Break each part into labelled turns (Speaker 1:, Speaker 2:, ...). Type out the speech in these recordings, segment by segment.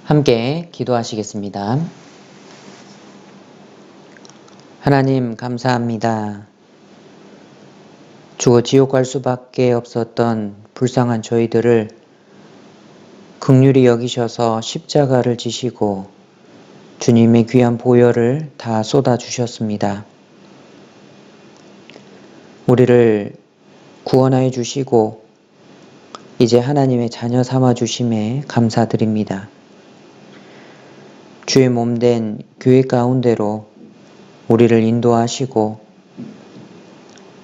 Speaker 1: 함께 기도하시겠습니다. 하나님 감사합니다. 죽어 지옥 갈 수밖에 없었던 불쌍한 저희들을 긍휼히 여기셔서 십자가를 지시고 주님의 귀한 보혈을 다 쏟아주셨습니다. 우리를 구원하여 주시고 이제 하나님의 자녀 삼아 주심에 감사드립니다. 주의 몸된 교회 가운데로 우리를 인도하시고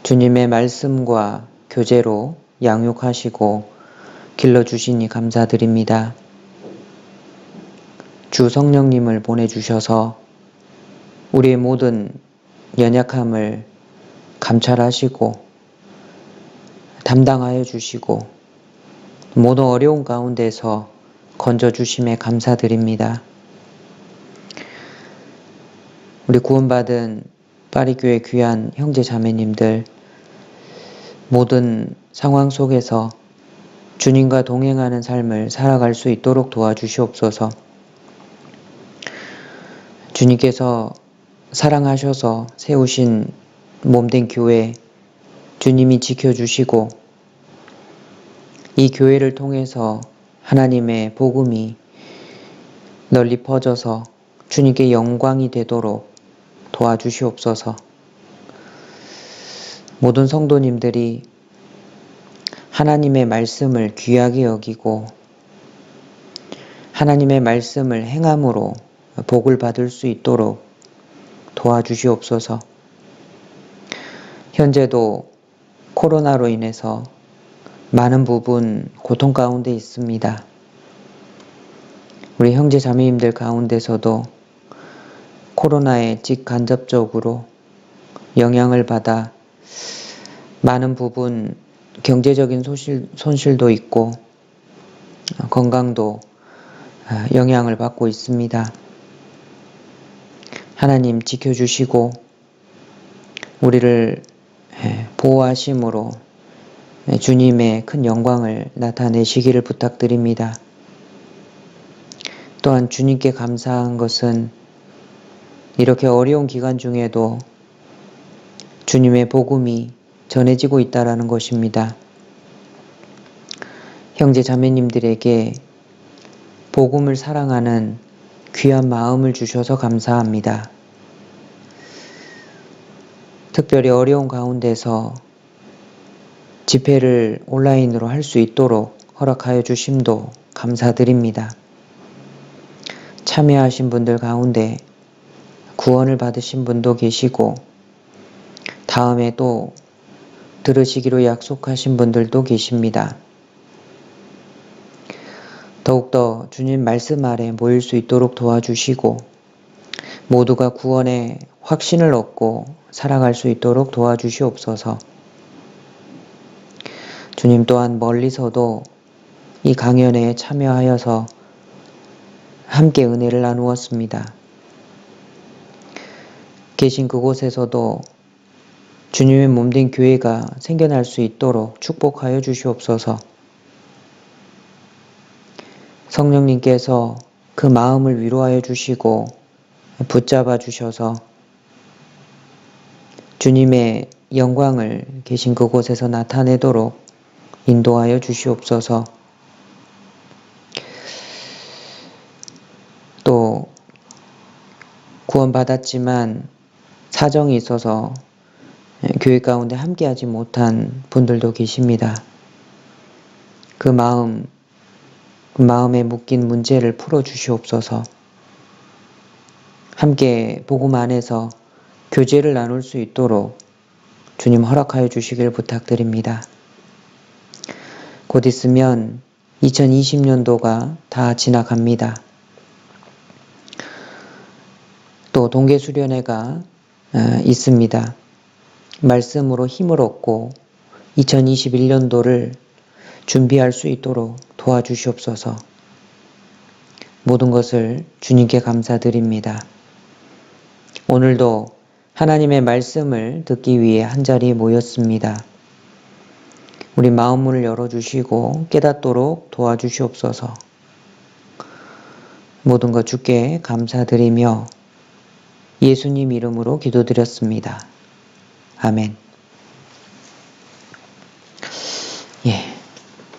Speaker 1: 주님의 말씀과 교제로 양육하시고 길러주시니 감사드립니다. 주 성령님을 보내주셔서 우리의 모든 연약함을 감찰하시고 담당하여 주시고 모든 어려운 가운데서 건져주심에 감사드립니다. 우리 구원받은 파리교회 귀한 형제 자매님들 모든 상황 속에서 주님과 동행하는 삶을 살아갈 수 있도록 도와주시옵소서. 주님께서 사랑하셔서 세우신 몸된 교회 주님이 지켜주시고 이 교회를 통해서 하나님의 복음이 널리 퍼져서 주님께 영광이 되도록 도와주시옵소서. 모든 성도님들이 하나님의 말씀을 귀하게 여기고 하나님의 말씀을 행함으로 복을 받을 수 있도록 도와주시옵소서. 현재도 코로나로 인해서 많은 부분 고통 가운데 있습니다. 우리 형제 자매님들 가운데서도 코로나에 직간접적으로 영향을 받아 많은 부분 경제적인 손실도 있고 건강도 영향을 받고 있습니다. 하나님 지켜주시고 우리를 보호하심으로 주님의 큰 영광을 나타내시기를 부탁드립니다. 또한 주님께 감사한 것은 이렇게 어려운 기간 중에도 주님의 복음이 전해지고 있다는 것입니다. 형제 자매님들에게 복음을 사랑하는 귀한 마음을 주셔서 감사합니다. 특별히 어려운 가운데서 집회를 온라인으로 할 수 있도록 허락하여 주심도 감사드립니다. 참여하신 분들 가운데 구원을 받으신 분도 계시고 다음에 또 들으시기로 약속하신 분들도 계십니다. 더욱더 주님 말씀 아래 모일 수 있도록 도와주시고 모두가 구원의 확신을 얻고 살아갈 수 있도록 도와주시옵소서. 주님 또한 멀리서도 이 강연에 참여하여서 함께 은혜를 나누었습니다. 계신 그곳에서도 주님의 몸된 교회가 생겨날 수 있도록 축복하여 주시옵소서. 성령님께서 그 마음을 위로하여 주시고 붙잡아 주셔서 주님의 영광을 계신 그곳에서 나타내도록 인도하여 주시옵소서. 또 구원받았지만 사정이 있어서 교회 가운데 함께하지 못한 분들도 계십니다. 그 마음에 묶인 문제를 풀어주시옵소서. 함께 복음 안에서 교제를 나눌 수 있도록 주님 허락하여 주시길 부탁드립니다. 곧 있으면 2020년도가 다 지나갑니다. 또 동계수련회가 있습니다. 말씀으로 힘을 얻고 2021년도를 준비할 수 있도록 도와주시옵소서. 모든 것을 주님께 감사드립니다. 오늘도 하나님의 말씀을 듣기 위해 한자리에 모였습니다. 우리 마음문을 열어주시고 깨닫도록 도와주시옵소서. 모든 것 주께 감사드리며 예수님 이름으로 기도드렸습니다. 아멘.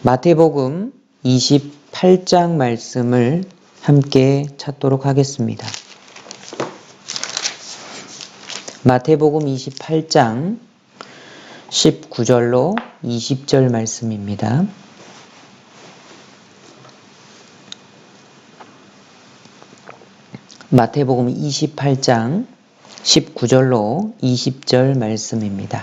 Speaker 1: 마태복음 28장 말씀을 함께 찾도록 하겠습니다. 마태복음 28장 19절로 20절 말씀입니다. 마태복음 28장 19절로 20절 말씀입니다.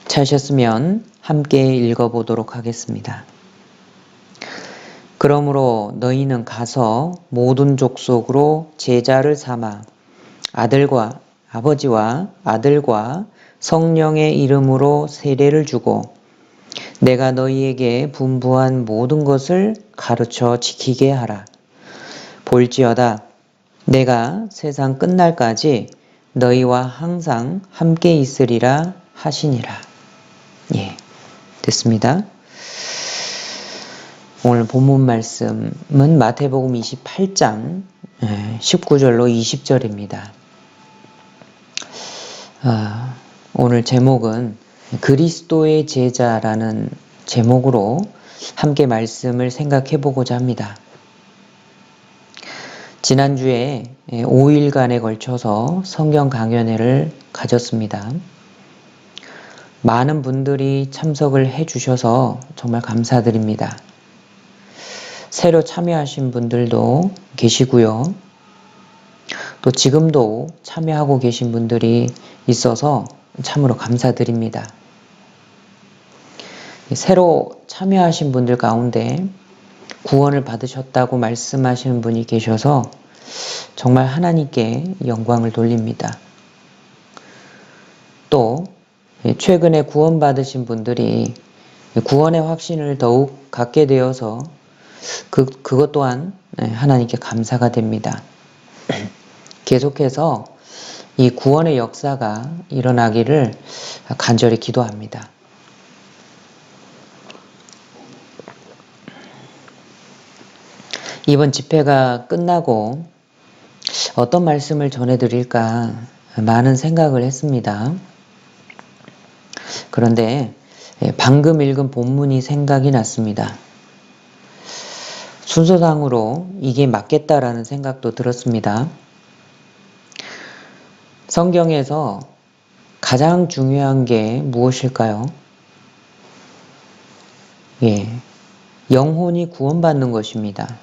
Speaker 1: 찾으셨으면 함께 읽어보도록 하겠습니다. 그러므로 너희는 가서 모든 족속으로 제자를 삼아 아버지와 아들과 성령의 이름으로 세례를 주고 내가 너희에게 분부한 모든 것을 가르쳐 지키게 하라. 볼지어다 내가 세상 끝날까지 너희와 항상 함께 있으리라 하시니라. 됐습니다. 오늘 본문 말씀은 마태복음 28장 19절로 20절입니다. 오늘 제목은 그리스도의 제자라는 제목으로 함께 말씀을 생각해 보고자 합니다. 지난주에 5일간에 걸쳐서 성경 강연회를 가졌습니다. 많은 분들이 참석을 해 주셔서 정말 감사드립니다. 새로 참여하신 분들도 계시고요. 또 지금도 참여하고 계신 분들이 있어서 참으로 감사드립니다. 새로 참여하신 분들 가운데 구원을 받으셨다고 말씀하시는 분이 계셔서 정말 하나님께 영광을 돌립니다. 또 최근에 구원받으신 분들이 구원의 확신을 더욱 갖게 되어서 그것 또한 하나님께 감사가 됩니다. 계속해서 이 구원의 역사가 일어나기를 간절히 기도합니다. 이번 집회가 끝나고 어떤 말씀을 전해드릴까 많은 생각을 했습니다. 그런데 방금 읽은 본문이 생각이 났습니다. 순서상으로 이게 맞겠다라는 생각도 들었습니다. 성경에서 가장 중요한 게 무엇일까요? 영혼이 구원받는 것입니다.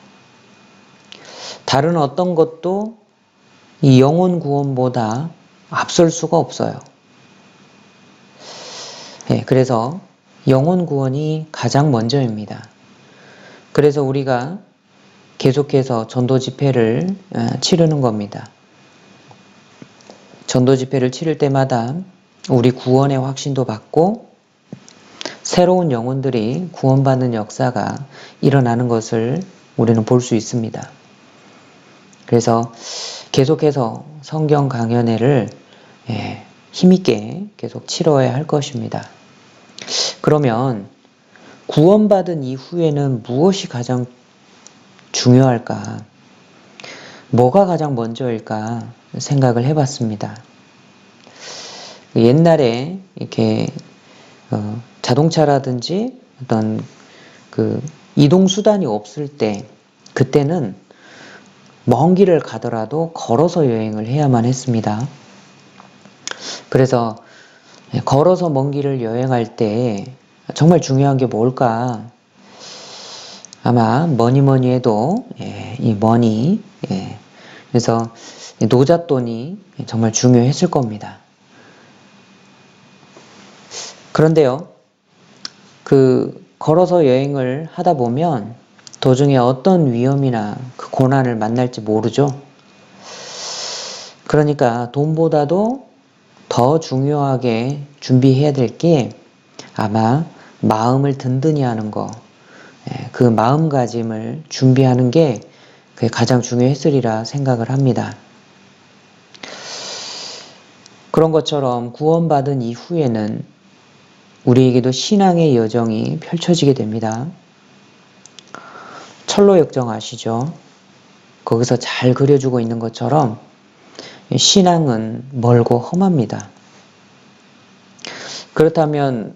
Speaker 1: 다른 어떤 것도 이 영혼 구원보다 앞설 수가 없어요. 그래서 영혼 구원이 가장 먼저입니다. 그래서 우리가 계속해서 전도 집회를 치르는 겁니다. 전도 집회를 치를 때마다 우리 구원의 확신도 받고 새로운 영혼들이 구원받는 역사가 일어나는 것을 우리는 볼 수 있습니다. 그래서 계속해서 성경 강연회를 힘있게 계속 치러야 할 것입니다. 그러면 구원받은 이후에는 무엇이 가장 중요할까? 뭐가 가장 먼저일까 생각을 해봤습니다. 옛날에 이렇게 자동차라든지 어떤 이동 수단이 없을 때 그때는 먼 길을 가더라도 걸어서 여행을 해야만 했습니다. 그래서 걸어서 먼 길을 여행할 때 정말 중요한 게 뭘까? 아마 뭐니 해도 이 머니, 그래서 노잣돈이 정말 중요했을 겁니다. 그런데요, 걸어서 여행을 하다 보면 도중에 어떤 위험이나 고난을 만날지 모르죠. 그러니까 돈보다도 더 중요하게 준비해야 될 게 아마 마음을 든든히 하는 거, 그 마음가짐을 준비하는 게 그게 가장 중요했으리라 생각을 합니다. 그런 것처럼 구원받은 이후에는 우리에게도 신앙의 여정이 펼쳐지게 됩니다. 철로 역정 아시죠? 거기서 잘 그려주고 있는 것처럼 신앙은 멀고 험합니다. 그렇다면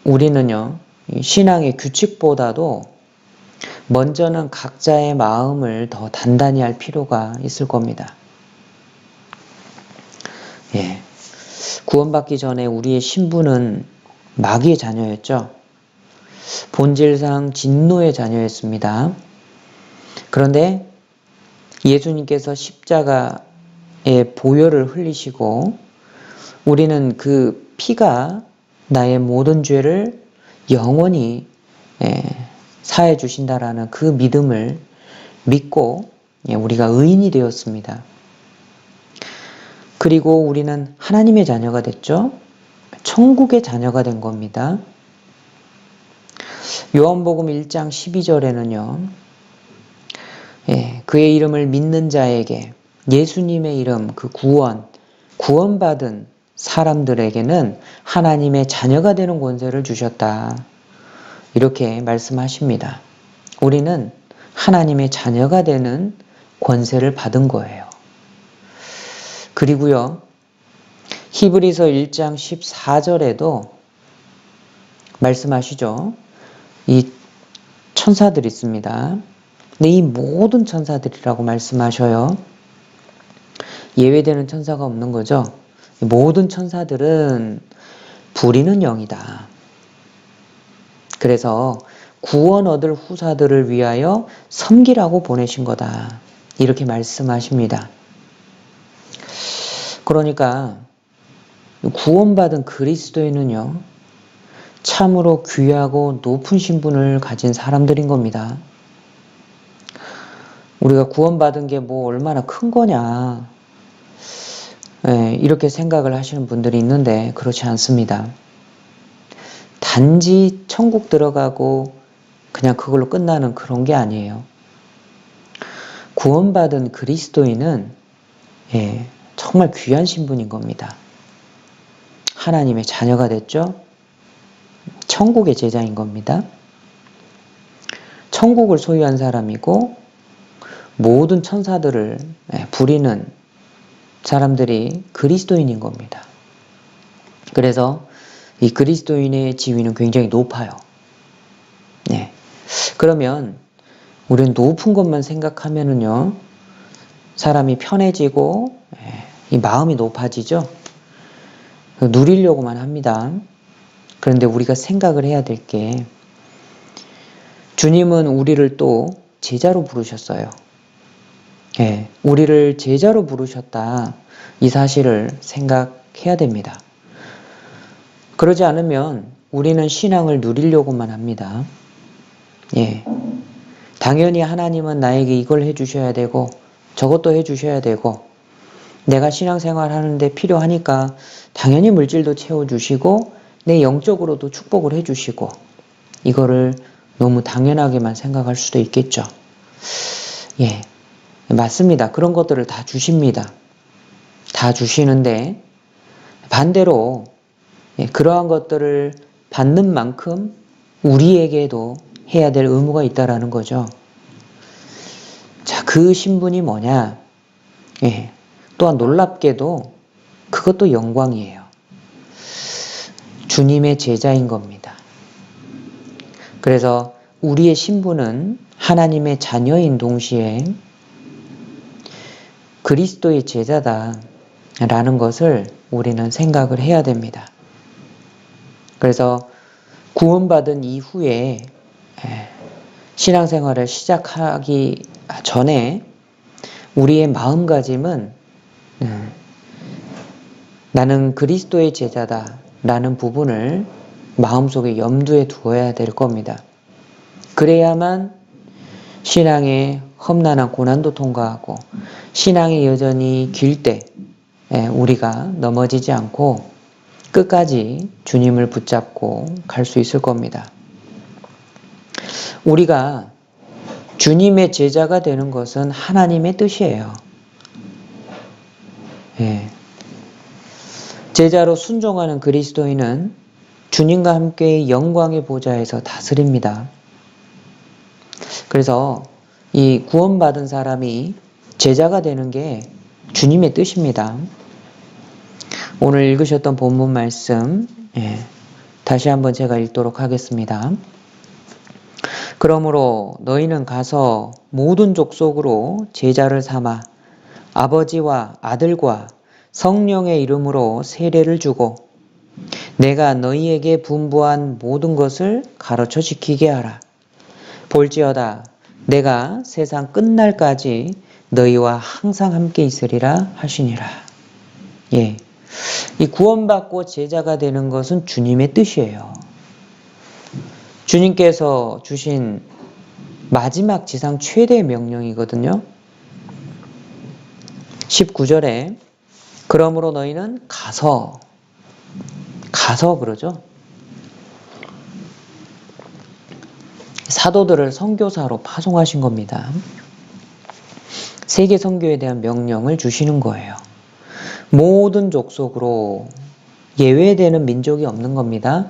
Speaker 1: 우리는요, 신앙의 규칙보다도 먼저는 각자의 마음을 더 단단히 할 필요가 있을 겁니다. 예. 구원받기 전에 우리의 신분은 마귀의 자녀였죠. 본질상 진노의 자녀였습니다. 그런데 예수님께서 십자가의 보혈을 흘리시고 우리는 그 피가 나의 모든 죄를 영원히 사해 주신다라는 그 믿음을 믿고 우리가 의인이 되었습니다. 그리고 우리는 하나님의 자녀가 됐죠. 천국의 자녀가 된 겁니다. 요한복음 1장 12절에는요. 그의 이름을 믿는 자에게 예수님의 이름, 그 구원받은 사람들에게는 하나님의 자녀가 되는 권세를 주셨다. 이렇게 말씀하십니다. 우리는 하나님의 자녀가 되는 권세를 받은 거예요. 그리고요, 히브리서 1장 14절에도 말씀하시죠. 이 천사들이 있습니다. 근데 이 모든 천사들이라고 말씀하셔요. 예외되는 천사가 없는 거죠. 모든 천사들은 부리는 영이다. 그래서 구원 얻을 후사들을 위하여 섬기라고 보내신 거다. 이렇게 말씀하십니다. 그러니까 구원받은 그리스도인은요, 참으로 귀하고 높은 신분을 가진 사람들인 겁니다. 우리가 구원받은 게 뭐 얼마나 큰 거냐, 이렇게 생각을 하시는 분들이 있는데 그렇지 않습니다. 단지 천국 들어가고 그냥 그걸로 끝나는 그런 게 아니에요. 구원받은 그리스도인은 정말 귀한 신분인 겁니다. 하나님의 자녀가 됐죠. 천국의 제자인 겁니다. 천국을 소유한 사람이고 모든 천사들을 부리는 사람들이 그리스도인인 겁니다. 그래서 이 그리스도인의 지위는 굉장히 높아요. 네. 그러면 우리는 높은 것만 생각하면은요, 사람이 편해지고 이 마음이 높아지죠. 누리려고만 합니다. 그런데 우리가 생각을 해야 될 게, 주님은 우리를 또 제자로 부르셨어요. 우리를 제자로 부르셨다. 이 사실을 생각해야 됩니다. 그러지 않으면 우리는 신앙을 누리려고만 합니다. 당연히 하나님은 나에게 이걸 해주셔야 되고 저것도 해주셔야 되고 내가 신앙생활 하는데 필요하니까 당연히 물질도 채워주시고 내 영적으로도 축복을 해주시고, 이거를 너무 당연하게만 생각할 수도 있겠죠. 맞습니다. 그런 것들을 다 주십니다. 다 주시는데 반대로 그러한 것들을 받는 만큼 우리에게도 해야 될 의무가 있다라는 거죠. 자, 그 신분이 뭐냐? 또한 놀랍게도 그것도 영광이에요. 주님의 제자인 겁니다. 그래서 우리의 신분은 하나님의 자녀인 동시에 그리스도의 제자다라는 것을 우리는 생각을 해야 됩니다. 그래서 구원받은 이후에 신앙생활을 시작하기 전에 우리의 마음가짐은 나는 그리스도의 제자다라는 부분을 마음속에 염두에 두어야 될 겁니다. 그래야만 신앙의 험난한 고난도 통과하고 신앙이 여전히 길 때 우리가 넘어지지 않고 끝까지 주님을 붙잡고 갈 수 있을 겁니다. 우리가 주님의 제자가 되는 것은 하나님의 뜻이에요. 제자로 순종하는 그리스도인은 주님과 함께 영광의 보좌에서 다스립니다. 그래서 이 구원받은 사람이 제자가 되는 게 주님의 뜻입니다. 오늘 읽으셨던 본문 말씀, 다시 한번 제가 읽도록 하겠습니다. 그러므로 너희는 가서 모든 족속으로 제자를 삼아 아버지와 아들과 성령의 이름으로 세례를 주고 내가 너희에게 분부한 모든 것을 가르쳐 지키게 하라. 볼지어다 내가 세상 끝날까지 너희와 항상 함께 있으리라 하시니라. 이 구원받고 제자가 되는 것은 주님의 뜻이에요. 주님께서 주신 마지막 지상 최대의 명령이거든요. 19절에 그러므로 너희는 가서 그러죠. 사도들을 선교사로 파송하신 겁니다. 세계 선교에 대한 명령을 주시는 거예요. 모든 족속으로 예외되는 민족이 없는 겁니다.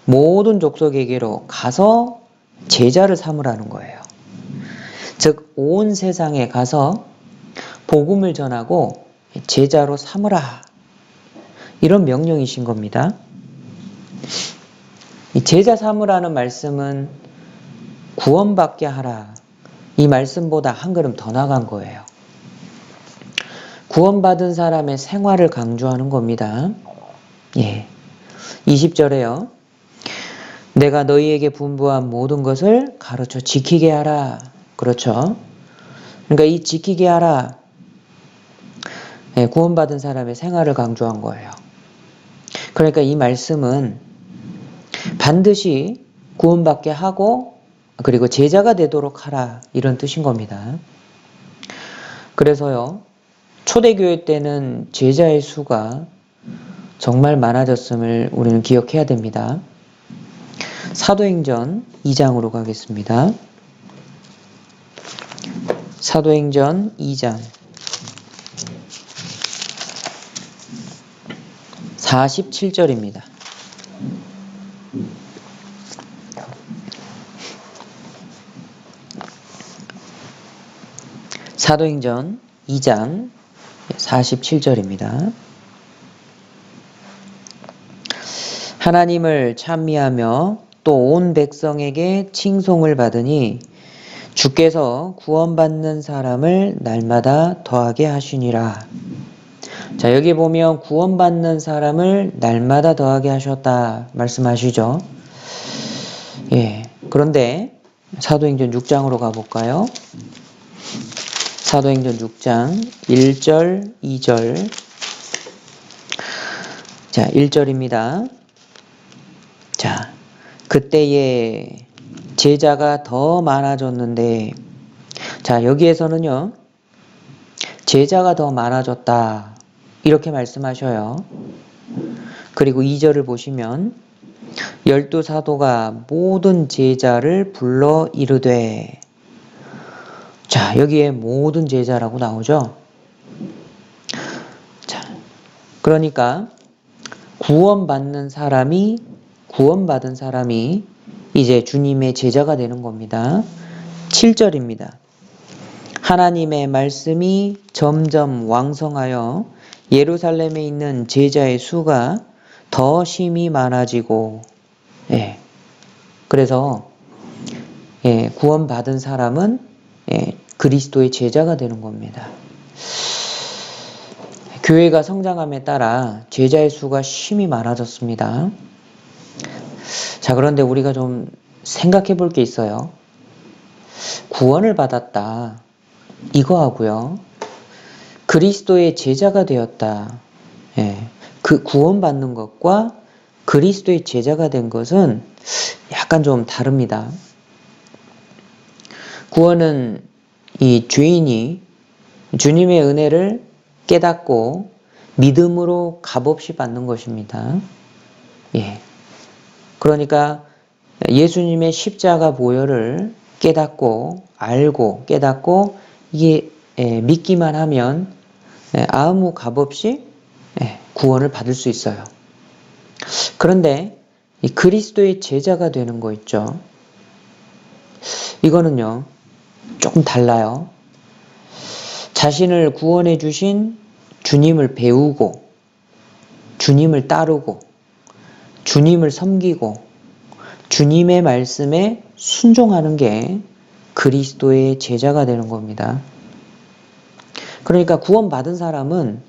Speaker 1: 모든 족속에게로 가서 제자를 삼으라는 거예요. 즉, 온 세상에 가서 복음을 전하고 제자로 삼으라. 이런 명령이신 겁니다. 이 제자 삼으라는 말씀은 구원받게 하라. 이 말씀보다 한 걸음 더 나간 거예요. 구원받은 사람의 생활을 강조하는 겁니다. 20절에요. 내가 너희에게 분부한 모든 것을 가르쳐 지키게 하라. 그렇죠. 그러니까 이 지키게 하라. 구원받은 사람의 생활을 강조한 거예요. 그러니까 이 말씀은 반드시 구원받게 하고 그리고 제자가 되도록 하라. 이런 뜻인 겁니다. 그래서요. 초대교회 때는 제자의 수가 정말 많아졌음을 우리는 기억해야 됩니다. 사도행전 2장으로 가겠습니다. 사도행전 2장 47절입니다. 사도행전 2장 47절입니다. 하나님을 찬미하며 또 온 백성에게 칭송을 받으니 주께서 구원받는 사람을 날마다 더하게 하시니라. 자, 여기 보면 구원받는 사람을 날마다 더하게 하셨다 말씀하시죠. 그런데 사도행전 6장으로 가볼까요? 사도행전 6장 1절, 2절. 자, 1절입니다. 자, 그때에 제자가 더 많아졌는데, 자, 여기에서는요, 제자가 더 많아졌다. 이렇게 말씀하셔요. 그리고 2절을 보시면, 12사도가 모든 제자를 불러 이르되, 자, 여기에 모든 제자라고 나오죠. 자, 그러니까, 구원받은 사람이 이제 주님의 제자가 되는 겁니다. 7절입니다. 하나님의 말씀이 점점 왕성하여 예루살렘에 있는 제자의 수가 더 심히 많아지고, 그래서 구원받은 사람은 그리스도의 제자가 되는 겁니다. 교회가 성장함에 따라 제자의 수가 심히 많아졌습니다. 자, 그런데 우리가 좀 생각해 볼 게 있어요. 구원을 받았다. 이거 하고요. 그리스도의 제자가 되었다. 그 구원받는 것과 그리스도의 제자가 된 것은 약간 좀 다릅니다. 구원은 이 죄인이 주님의 은혜를 깨닫고 믿음으로 값없이 받는 것입니다. 그러니까 예수님의 십자가 보혈을 깨닫고 이게 믿기만 하면 아무 값없이 구원을 받을 수 있어요. 그런데 이 그리스도의 제자가 되는 거 있죠. 이거는요, 조금 달라요. 자신을 구원해 주신 주님을 배우고, 주님을 따르고, 주님을 섬기고, 주님의 말씀에 순종하는 게 그리스도의 제자가 되는 겁니다. 그러니까 구원받은 사람은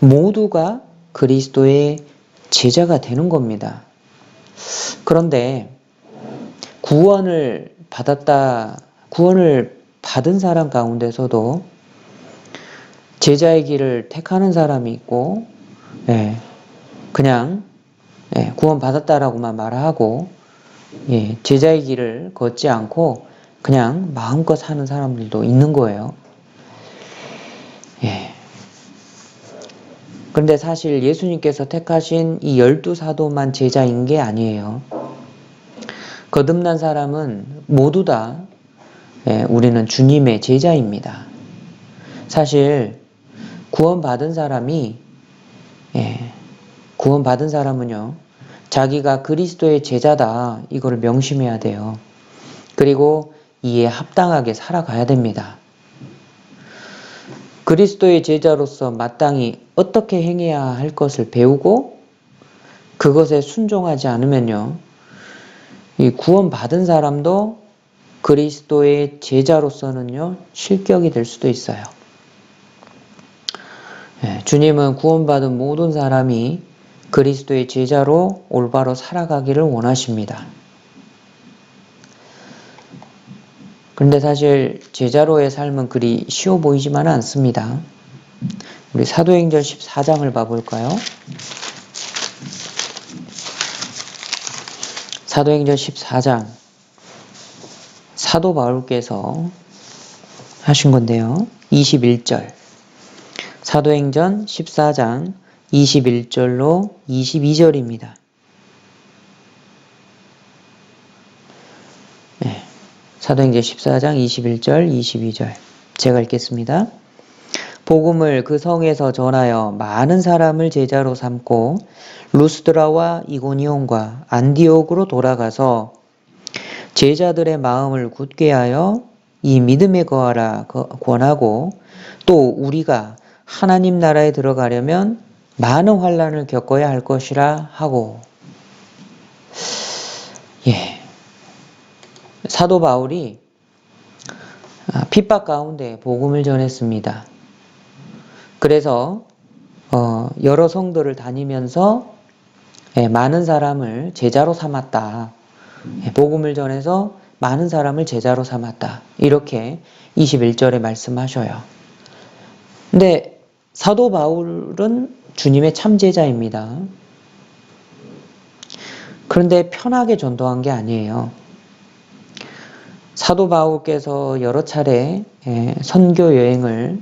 Speaker 1: 모두가 그리스도의 제자가 되는 겁니다. 그런데 구원을 받은 사람 가운데서도 제자의 길을 택하는 사람이 있고, 그냥 구원받았다라고만 말하고 제자의 길을 걷지 않고 그냥 마음껏 사는 사람들도 있는 거예요. 그런데 사실 예수님께서 택하신 이 12사도만 제자인 게 아니에요. 거듭난 사람은 모두 다 우리는 주님의 제자입니다. 사실 구원받은 사람은요, 자기가 그리스도의 제자다, 이거를 명심해야 돼요. 그리고 이에 합당하게 살아가야 됩니다. 그리스도의 제자로서 마땅히 어떻게 행해야 할 것을 배우고 그것에 순종하지 않으면요, 이 구원받은 사람도 그리스도의 제자로서는요, 실격이 될 수도 있어요. 주님은 구원받은 모든 사람이 그리스도의 제자로 올바로 살아가기를 원하십니다. 그런데 사실 제자로의 삶은 그리 쉬워 보이지만은 않습니다. 우리 사도행전 14장을 봐볼까요? 사도행전 14장, 사도 바울께서 하신 건데요. 21절, 사도행전 14장 21절로 22절입니다. 사도행전 14장 21절, 22절 제가 읽겠습니다. 복음을 그 성에서 전하여 많은 사람을 제자로 삼고 루스드라와 이고니온과 안디옥으로 돌아가서 제자들의 마음을 굳게 하여 이 믿음에 거하라 권하고, 또 우리가 하나님 나라에 들어가려면 많은 환난을 겪어야 할 것이라 하고. 사도 바울이 핍박 가운데 복음을 전했습니다. 그래서 여러 성도를 다니면서 많은 사람을 제자로 삼았다. 복음을 전해서 많은 사람을 제자로 삼았다. 이렇게 21절에 말씀하셔요. 근데 사도 바울은 주님의 참제자입니다. 그런데 편하게 전도한 게 아니에요. 사도 바울께서 여러 차례 선교 여행을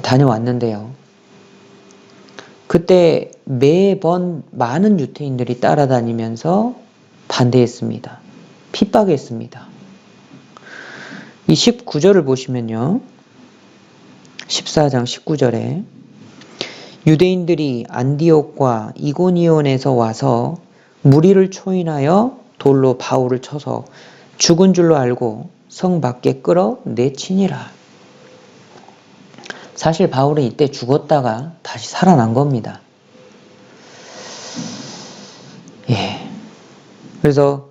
Speaker 1: 다녀왔는데요. 그때 매번 많은 유태인들이 따라다니면서 반대했습니다. 핍박했습니다. 이 19절을 보시면요. 14장 19절에 유대인들이 안디옥과 이고니온에서 와서 무리를 초인하여 돌로 바울을 쳐서 죽은 줄로 알고 성 밖에 끌어 내치니라. 사실 바울은 이때 죽었다가 다시 살아난 겁니다. 그래서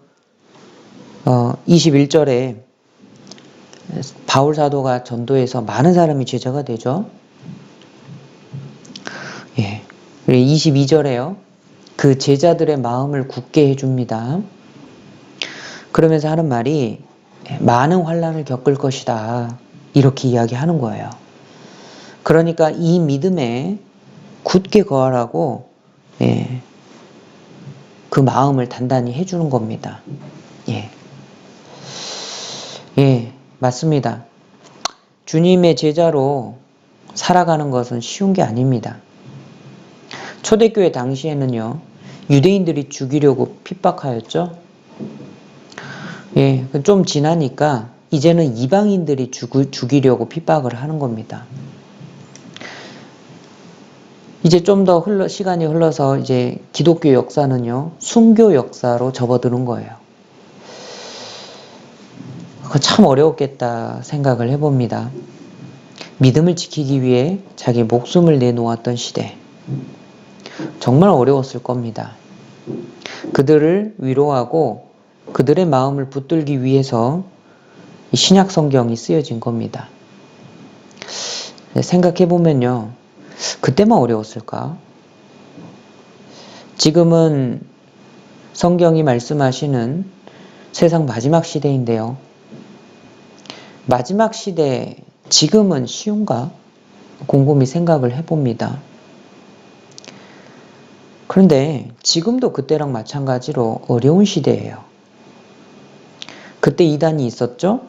Speaker 1: 21절에 바울 사도가 전도해서 많은 사람이 제자가 되죠. 22절에요. 그 제자들의 마음을 굳게 해줍니다. 그러면서 하는 말이 많은 환난을 겪을 것이다. 이렇게 이야기하는 거예요. 그러니까 이 믿음에 굳게 거하라고 그 마음을 단단히 해주는 겁니다. 맞습니다. 주님의 제자로 살아가는 것은 쉬운 게 아닙니다. 초대교회 당시에는요, 유대인들이 죽이려고 핍박하였죠. 좀 지나니까 이제는 이방인들이 죽이려고 핍박을 하는 겁니다. 이제 좀 더 시간이 흘러서 이제 기독교 역사는요, 순교 역사로 접어드는 거예요. 그거 참 어려웠겠다 생각을 해봅니다. 믿음을 지키기 위해 자기 목숨을 내놓았던 시대. 정말 어려웠을 겁니다. 그들을 위로하고 그들의 마음을 붙들기 위해서 신약 성경이 쓰여진 겁니다. 생각해보면요. 그때만 어려웠을까? 지금은 성경이 말씀하시는 세상 마지막 시대인데요. 마지막 시대, 지금은 쉬운가? 곰곰이 생각을 해봅니다. 그런데 지금도 그때랑 마찬가지로 어려운 시대예요. 그때 이단이 있었죠?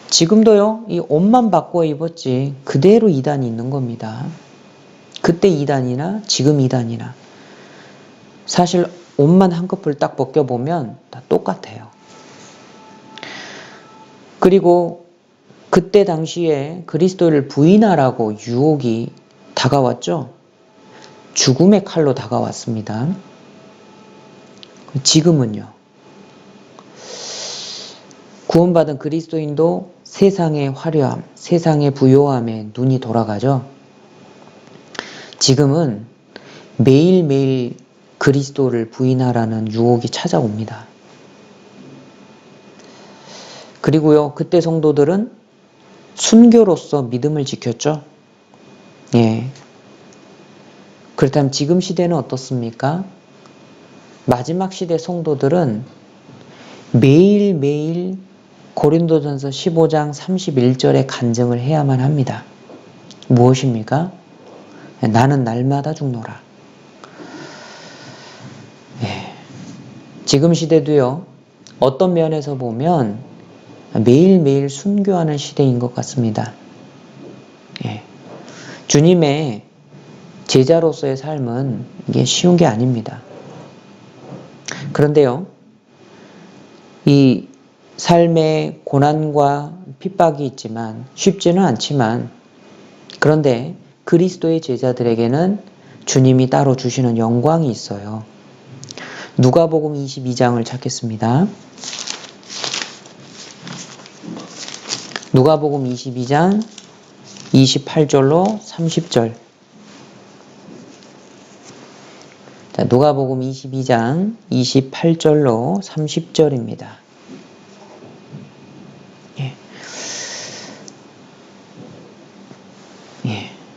Speaker 1: 지금도요, 이 옷만 바꿔 입었지 그대로 이단이 있는 겁니다. 그때 이단이나 지금 이단이나 사실 옷만 한꺼풀 딱 벗겨보면 다 똑같아요. 그리고 그때 당시에 그리스도를 부인하라고 유혹이 다가왔죠. 죽음의 칼로 다가왔습니다. 지금은요. 구원받은 그리스도인도 세상의 화려함, 세상의 부요함에 눈이 돌아가죠. 지금은 매일매일 그리스도를 부인하라는 유혹이 찾아옵니다. 그리고요, 그때 성도들은 순교로서 믿음을 지켰죠. 예. 그렇다면 지금 시대는 어떻습니까? 마지막 시대 성도들은 매일매일 고린도전서 15장 31절에 간증을 해야만 합니다. 무엇입니까? 나는 날마다 죽노라. 예. 지금 시대도요, 어떤 면에서 보면 매일매일 순교하는 시대인 것 같습니다. 예. 주님의 제자로서의 삶은 이게 쉬운 게 아닙니다. 그런데요, 이 삶의 고난과 핍박이 있지만 쉽지는 않지만 그런데 그리스도의 제자들에게는 주님이 따로 주시는 영광이 있어요. 누가복음 22장을 찾겠습니다. 누가복음 22장 28절로 30절. 자, 누가복음 22장 28절로 30절입니다.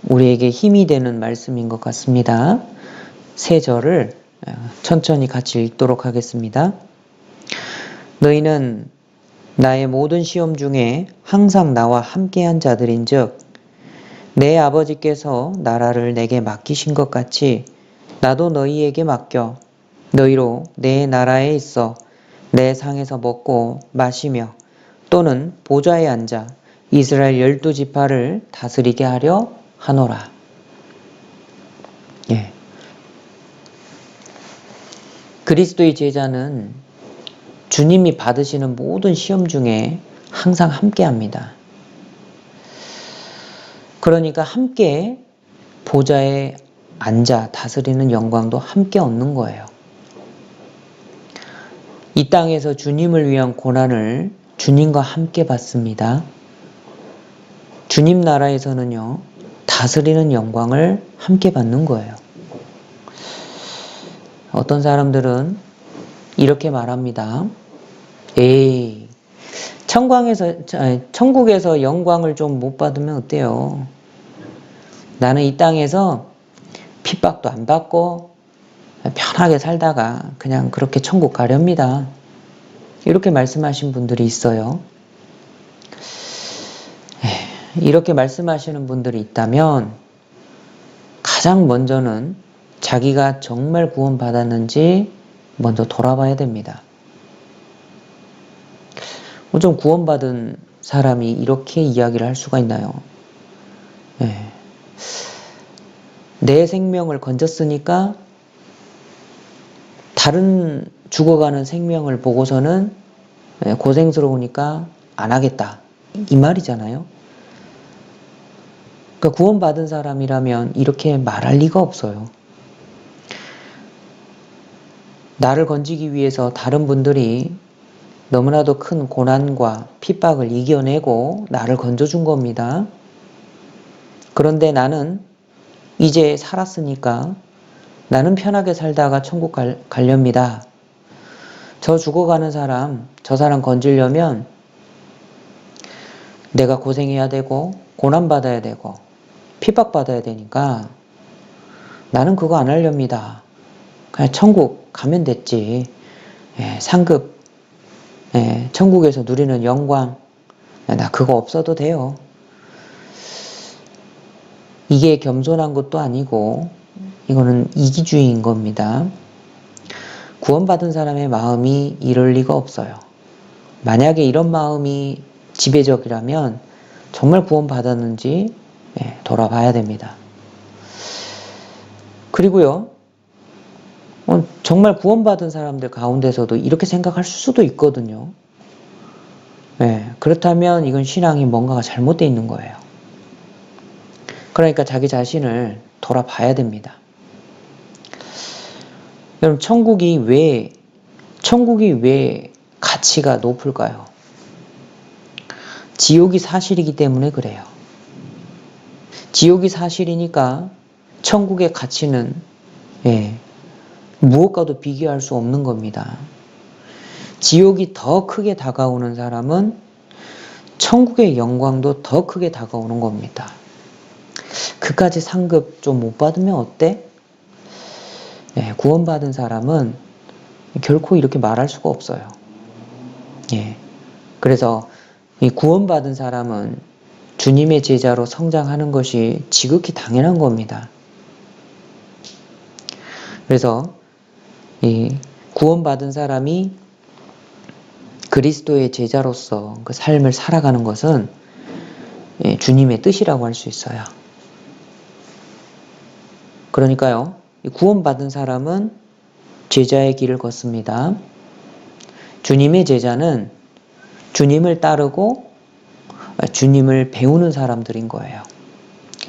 Speaker 1: 우리에게 힘이 되는 말씀인 것 같습니다. 세 절을 천천히 같이 읽도록 하겠습니다. 너희는 나의 모든 시험 중에 항상 나와 함께한 자들인즉 내 아버지께서 나라를 내게 맡기신 것 같이 나도 너희에게 맡겨 너희로 내 나라에 있어 내 상에서 먹고 마시며 또는 보좌에 앉아 이스라엘 12지파를 다스리게 하려 하노라. 예. 그리스도의 제자는 주님이 받으시는 모든 시험 중에 항상 함께합니다. 그러니까 함께 보좌에 앉아 다스리는 영광도 함께 얻는 거예요. 이 땅에서 주님을 위한 고난을 주님과 함께 받습니다. 주님 나라에서는요, 다스리는 영광을 함께 받는 거예요. 어떤 사람들은 이렇게 말합니다. 에이, 천국에서 영광을 좀 못 받으면 어때요? 나는 이 땅에서 핍박도 안 받고 편하게 살다가 그냥 그렇게 천국 가렵니다. 이렇게 말씀하신 분들이 있어요. 이렇게 말씀하시는 분들이 있다면 가장 먼저는 자기가 정말 구원받았는지 먼저 돌아봐야 됩니다. 좀 구원받은 사람이 이렇게 이야기를 할 수가 있나요? 내 생명을 건졌으니까 다른 죽어가는 생명을 보고서는 고생스러우니까 안 하겠다. 이 말이잖아요. 그러니까 구원받은 사람이라면 이렇게 말할 리가 없어요. 나를 건지기 위해서 다른 분들이 너무나도 큰 고난과 핍박을 이겨내고 나를 건져준 겁니다. 그런데 나는 이제 살았으니까 나는 편하게 살다가 천국 가렵니다. 저 죽어가는 사람, 저 사람 건지려면 내가 고생해야 되고 고난받아야 되고 핍박받아야 되니까 나는 그거 안 하렵니다. 그냥 천국 가면 됐지. 상급, 천국에서 누리는 영광, 나 그거 없어도 돼요. 이게 겸손한 것도 아니고 이거는 이기주의인 겁니다. 구원받은 사람의 마음이 이럴 리가 없어요. 만약에 이런 마음이 지배적이라면 정말 구원받았는지 돌아봐야 됩니다. 그리고요, 정말 구원받은 사람들 가운데서도 이렇게 생각할 수도 있거든요. 그렇다면 이건 신앙이 뭔가가 잘못되어 있는 거예요. 그러니까 자기 자신을 돌아봐야 됩니다. 여러분, 천국이 왜 가치가 높을까요? 지옥이 사실이기 때문에 그래요. 지옥이 사실이니까 천국의 가치는 무엇과도 비교할 수 없는 겁니다. 지옥이 더 크게 다가오는 사람은 천국의 영광도 더 크게 다가오는 겁니다. 그까지 상급 좀 못 받으면 어때? 구원받은 사람은 결코 이렇게 말할 수가 없어요. 그래서 이 구원받은 사람은 주님의 제자로 성장하는 것이 지극히 당연한 겁니다. 그래서 이 구원받은 사람이 그리스도의 제자로서 그 삶을 살아가는 것은 주님의 뜻이라고 할 수 있어요. 그러니까요, 구원받은 사람은 제자의 길을 걷습니다. 주님의 제자는 주님을 따르고 주님을 배우는 사람들인 거예요.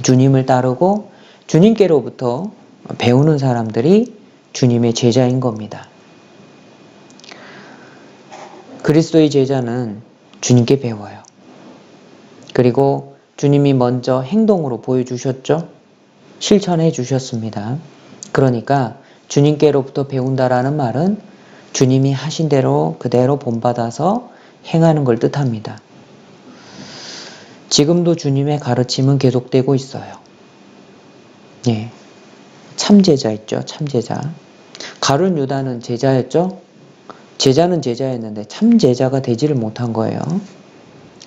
Speaker 1: 주님을 따르고 주님께로부터 배우는 사람들이 주님의 제자인 겁니다. 그리스도의 제자는 주님께 배워요. 그리고 주님이 먼저 행동으로 보여주셨죠? 실천해 주셨습니다. 그러니까 주님께로부터 배운다라는 말은 주님이 하신 대로 그대로 본받아서 행하는 걸 뜻합니다. 지금도 주님의 가르침은 계속되고 있어요. 참제자 있죠. 참제자. 가룟 유다는 제자였죠. 제자는 제자였는데 참제자가 되지를 못한 거예요.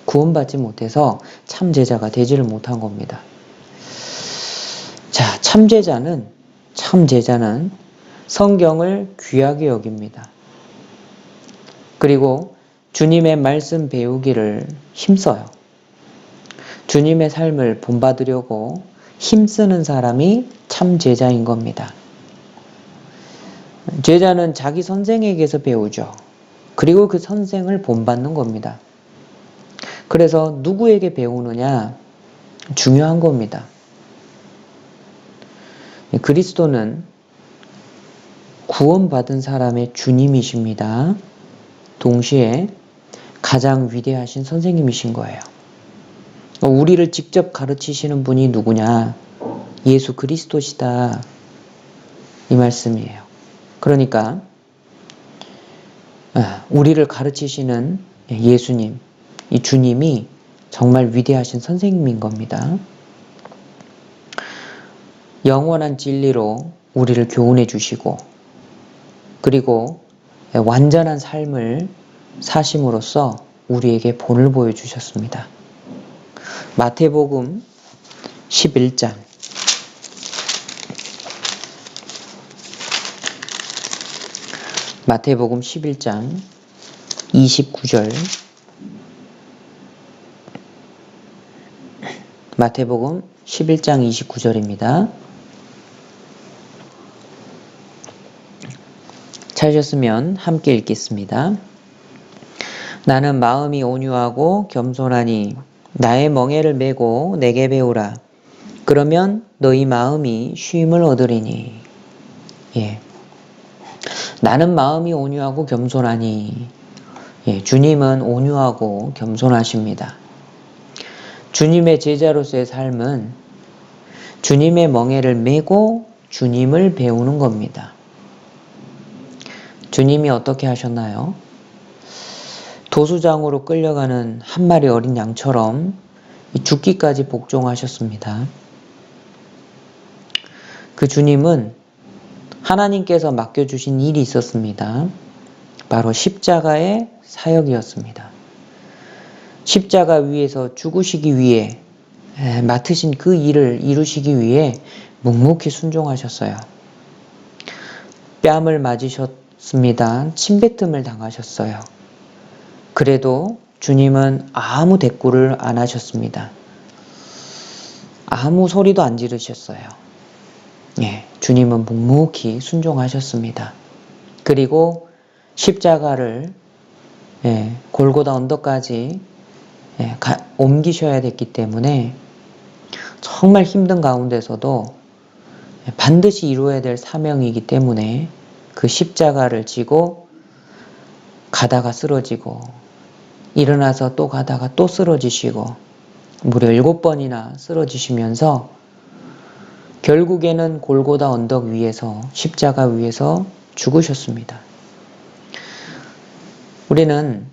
Speaker 1: 구원받지 못해서 참제자가 되지를 못한 겁니다. 자, 참제자는 성경을 귀하게 여깁니다. 그리고 주님의 말씀 배우기를 힘써요. 주님의 삶을 본받으려고 힘쓰는 사람이 참 제자인 겁니다. 제자는 자기 선생에게서 배우죠. 그리고 그 선생을 본받는 겁니다. 그래서 누구에게 배우느냐 중요한 겁니다. 그리스도는 구원받은 사람의 주님이십니다. 동시에 가장 위대하신 선생님이신 거예요. 우리를 직접 가르치시는 분이 누구냐? 예수 그리스도시다. 이 말씀이에요. 그러니까 우리를 가르치시는 예수님, 이 주님이 정말 위대하신 선생님인 겁니다. 영원한 진리로 우리를 교훈해 주시고 그리고 완전한 삶을 사심으로써 우리에게 본을 보여주셨습니다. 마태복음 11장 마태복음 11장 29절 마태복음 11장 29절입니다. 찾으셨으면 함께 읽겠습니다. 나는 마음이 온유하고 겸손하니 나의 멍에를 메고 내게 배우라. 그러면 너희 마음이 쉼을 얻으리니. 나는 마음이 온유하고 겸손하니. 주님은 온유하고 겸손하십니다. 주님의 제자로서의 삶은 주님의 멍에를 메고 주님을 배우는 겁니다. 주님이 어떻게 하셨나요? 도수장으로 끌려가는 한 마리 어린 양처럼 죽기까지 복종하셨습니다. 그 주님은 하나님께서 맡겨주신 일이 있었습니다. 바로 십자가의 사역이었습니다. 십자가 위에서 죽으시기 위해 맡으신 그 일을 이루시기 위해 묵묵히 순종하셨어요. 뺨을 맞으셨습니다. 침뱉음을 당하셨어요. 그래도 주님은 아무 대꾸를 안 하셨습니다. 아무 소리도 안 지르셨어요. 주님은 묵묵히 순종하셨습니다. 그리고 십자가를 골고다 언덕까지 옮기셔야 됐기 때문에 정말 힘든 가운데서도 반드시 이루어야 될 사명이기 때문에 그 십자가를 지고 가다가 쓰러지고 일어나서 또 가다가 또 쓰러지시고 무려 7번이나 쓰러지시면서 결국에는 골고다 언덕 위에서 십자가 위에서 죽으셨습니다. 우리는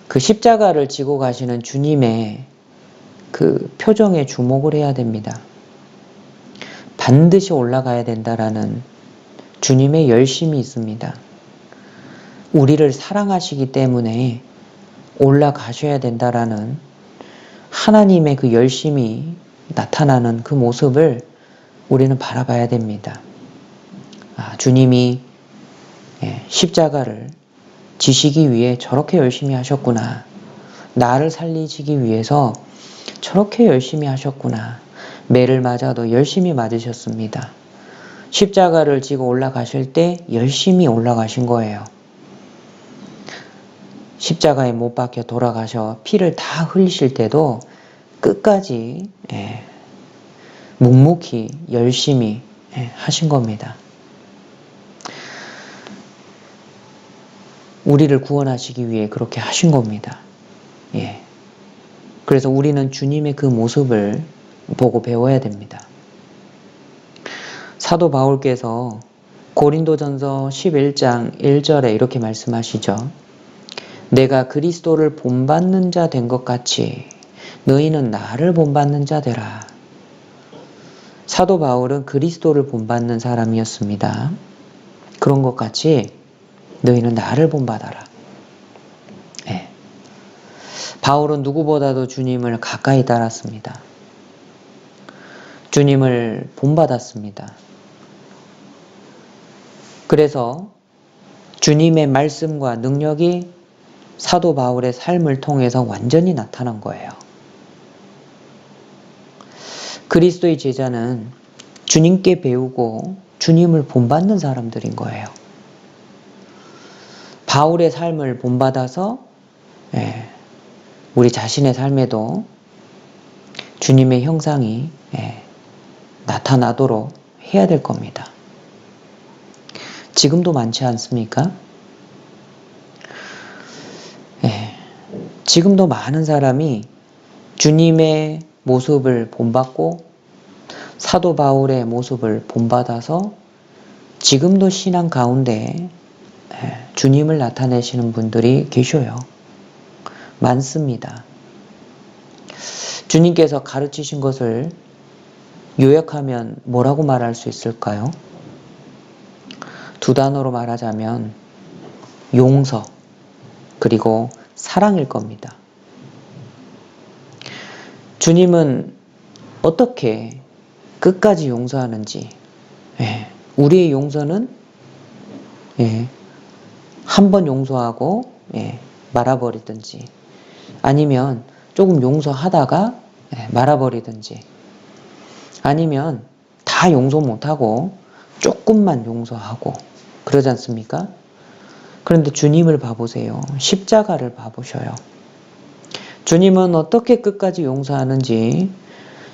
Speaker 1: 그 십자가를 지고 가시는 주님의 그 표정에 주목을 해야 됩니다. 반드시 올라가야 된다라는 주님의 열심이 있습니다. 우리를 사랑하시기 때문에 올라가셔야 된다라는 하나님의 그 열심이 나타나는 그 모습을 우리는 바라봐야 됩니다. 주님이 십자가를 지시기 위해 저렇게 열심히 하셨구나. 나를 살리시기 위해서 저렇게 열심히 하셨구나. 매를 맞아도 열심히 맞으셨습니다. 십자가를 지고 올라가실 때 열심히 올라가신 거예요. 십자가에 못 박혀 돌아가셔 피를 다 흘리실 때도 끝까지 묵묵히 열심히 하신 겁니다. 우리를 구원하시기 위해 그렇게 하신 겁니다. 그래서 우리는 주님의 그 모습을 보고 배워야 됩니다. 사도 바울께서 고린도전서 11장 1절에 이렇게 말씀하시죠. 내가 그리스도를 본받는 자 된 것 같이 너희는 나를 본받는 자 되라. 사도 바울은 그리스도를 본받는 사람이었습니다. 그런 것 같이 너희는 나를 본받아라. 바울은 누구보다도 주님을 가까이 따랐습니다. 주님을 본받았습니다. 그래서 주님의 말씀과 능력이 사도 바울의 삶을 통해서 완전히 나타난 거예요. 그리스도의 제자는 주님께 배우고 주님을 본받는 사람들인 거예요. 바울의 삶을 본받아서 우리 자신의 삶에도 주님의 형상이 나타나도록 해야 될 겁니다. 지금도 많지 않습니까? 지금도 많은 사람이 주님의 모습을 본받고 사도 바울의 모습을 본받아서 지금도 신앙 가운데 주님을 나타내시는 분들이 계셔요. 많습니다. 주님께서 가르치신 것을 요약하면 뭐라고 말할 수 있을까요? 2단어로 말하자면 용서 그리고 사랑일 겁니다. 주님은 어떻게 끝까지 용서하는지 우리의 용서는 한 번 용서하고 말아버리든지 아니면 조금 용서하다가 말아버리든지 아니면 다 용서 못하고 조금만 용서하고 그러지 않습니까? 그런데 주님을 봐보세요. 십자가를 봐보셔요. 주님은 어떻게 끝까지 용서하는지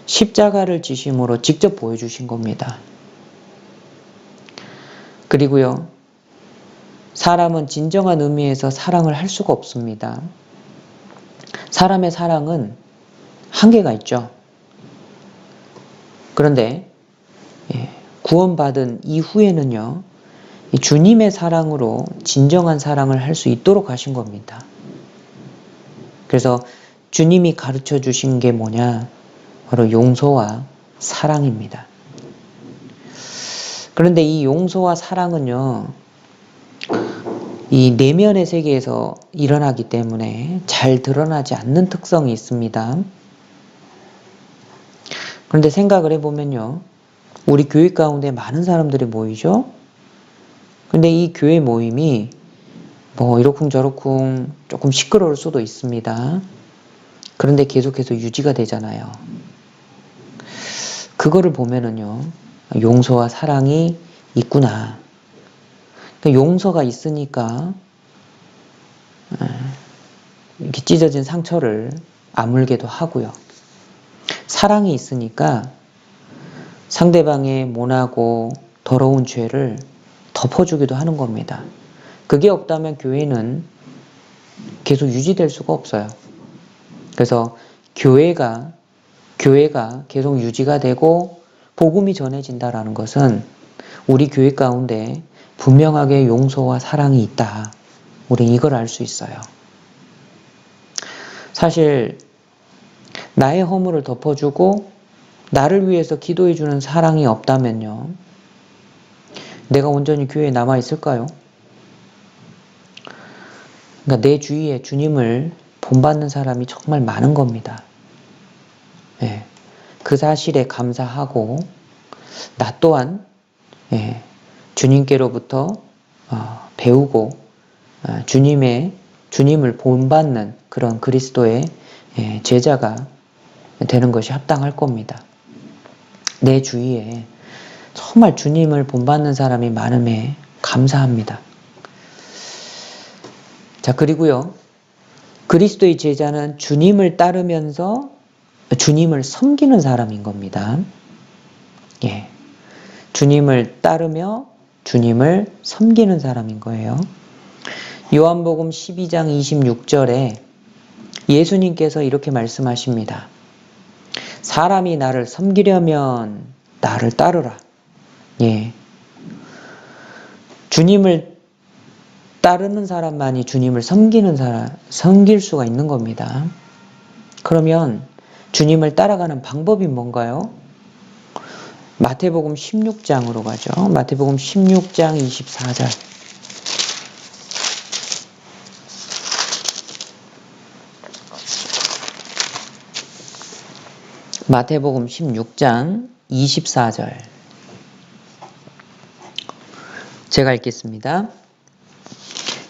Speaker 1: 십자가를 지심으로 직접 보여주신 겁니다. 그리고요, 사람은 진정한 의미에서 사랑을 할 수가 없습니다. 사람의 사랑은 한계가 있죠. 그런데 구원받은 이후에는요, 이 주님의 사랑으로 진정한 사랑을 할 수 있도록 하신 겁니다. 그래서 주님이 가르쳐 주신 게 뭐냐? 바로 용서와 사랑입니다. 그런데 이 용서와 사랑은요, 이 내면의 세계에서 일어나기 때문에 잘 드러나지 않는 특성이 있습니다. 그런데 생각을 해보면요, 우리 교회 가운데 많은 사람들이 모이죠? 근데 이 교회 모임이 뭐 이러쿵저러쿵 조금 시끄러울 수도 있습니다. 그런데 계속해서 유지가 되잖아요. 그거를 보면은요, 용서와 사랑이 있구나. 그러니까 용서가 있으니까 이렇게 찢어진 상처를 아물게도 하고요. 사랑이 있으니까 상대방의 모나고 더러운 죄를 덮어주기도 하는 겁니다. 그게 없다면 교회는 계속 유지될 수가 없어요. 그래서 교회가 계속 유지가 되고 복음이 전해진다라는 것은 우리 교회 가운데 분명하게 용서와 사랑이 있다. 우리 이걸 알 수 있어요. 사실 나의 허물을 덮어주고 나를 위해서 기도해주는 사랑이 없다면요, 내가 온전히 교회에 남아있을까요? 그러니까 내 주위에 주님을 본받는 사람이 정말 많은 겁니다. 그 사실에 감사하고 나 또한 주님께로부터 배우고 주님을 본받는 그런 그리스도의 제자가 되는 것이 합당할 겁니다. 내 주위에 정말 주님을 본받는 사람이 많음에 감사합니다. 자, 그리고요, 그리스도의 제자는 주님을 따르면서 주님을 섬기는 사람인 겁니다. 주님을 따르며 주님을 섬기는 사람인 거예요. 요한복음 12장 26절에 예수님께서 이렇게 말씀하십니다. 사람이 나를 섬기려면 나를 따르라. 주님을 따르는 사람만이 주님을 섬길 수가 있는 겁니다. 그러면 주님을 따라가는 방법이 뭔가요? 마태복음 16장으로 가죠. 마태복음 16장 24절. 마태복음 16장 24절. 제가 읽겠습니다.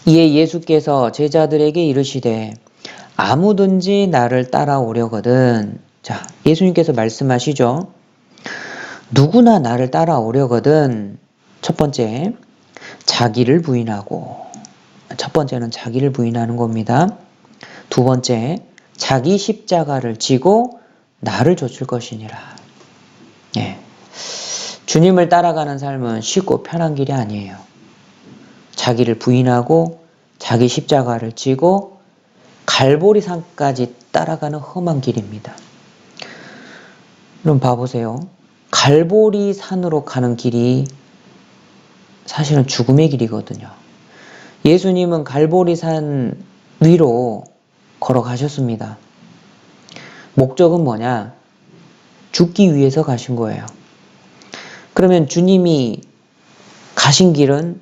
Speaker 1: 이에 예수께서 제자들에게 이르시되 아무든지 나를 따라오려거든. 자, 예수님께서 말씀하시죠. 누구나 나를 따라오려거든. 첫 번째, 자기를 부인하고. 첫 번째는 자기를 부인하는 겁니다. 두 번째, 자기 십자가를 지고 나를 좇을 것이니라. 주님을 따라가는 삶은 쉽고 편한 길이 아니에요. 자기를 부인하고 자기 십자가를 지고 갈보리산까지 따라가는 험한 길입니다. 여러분 봐보세요. 갈보리산으로 가는 길이 사실은 죽음의 길이거든요. 예수님은 갈보리산 위로 걸어가셨습니다. 목적은 뭐냐? 죽기 위해서 가신 거예요. 그러면 주님이 가신 길은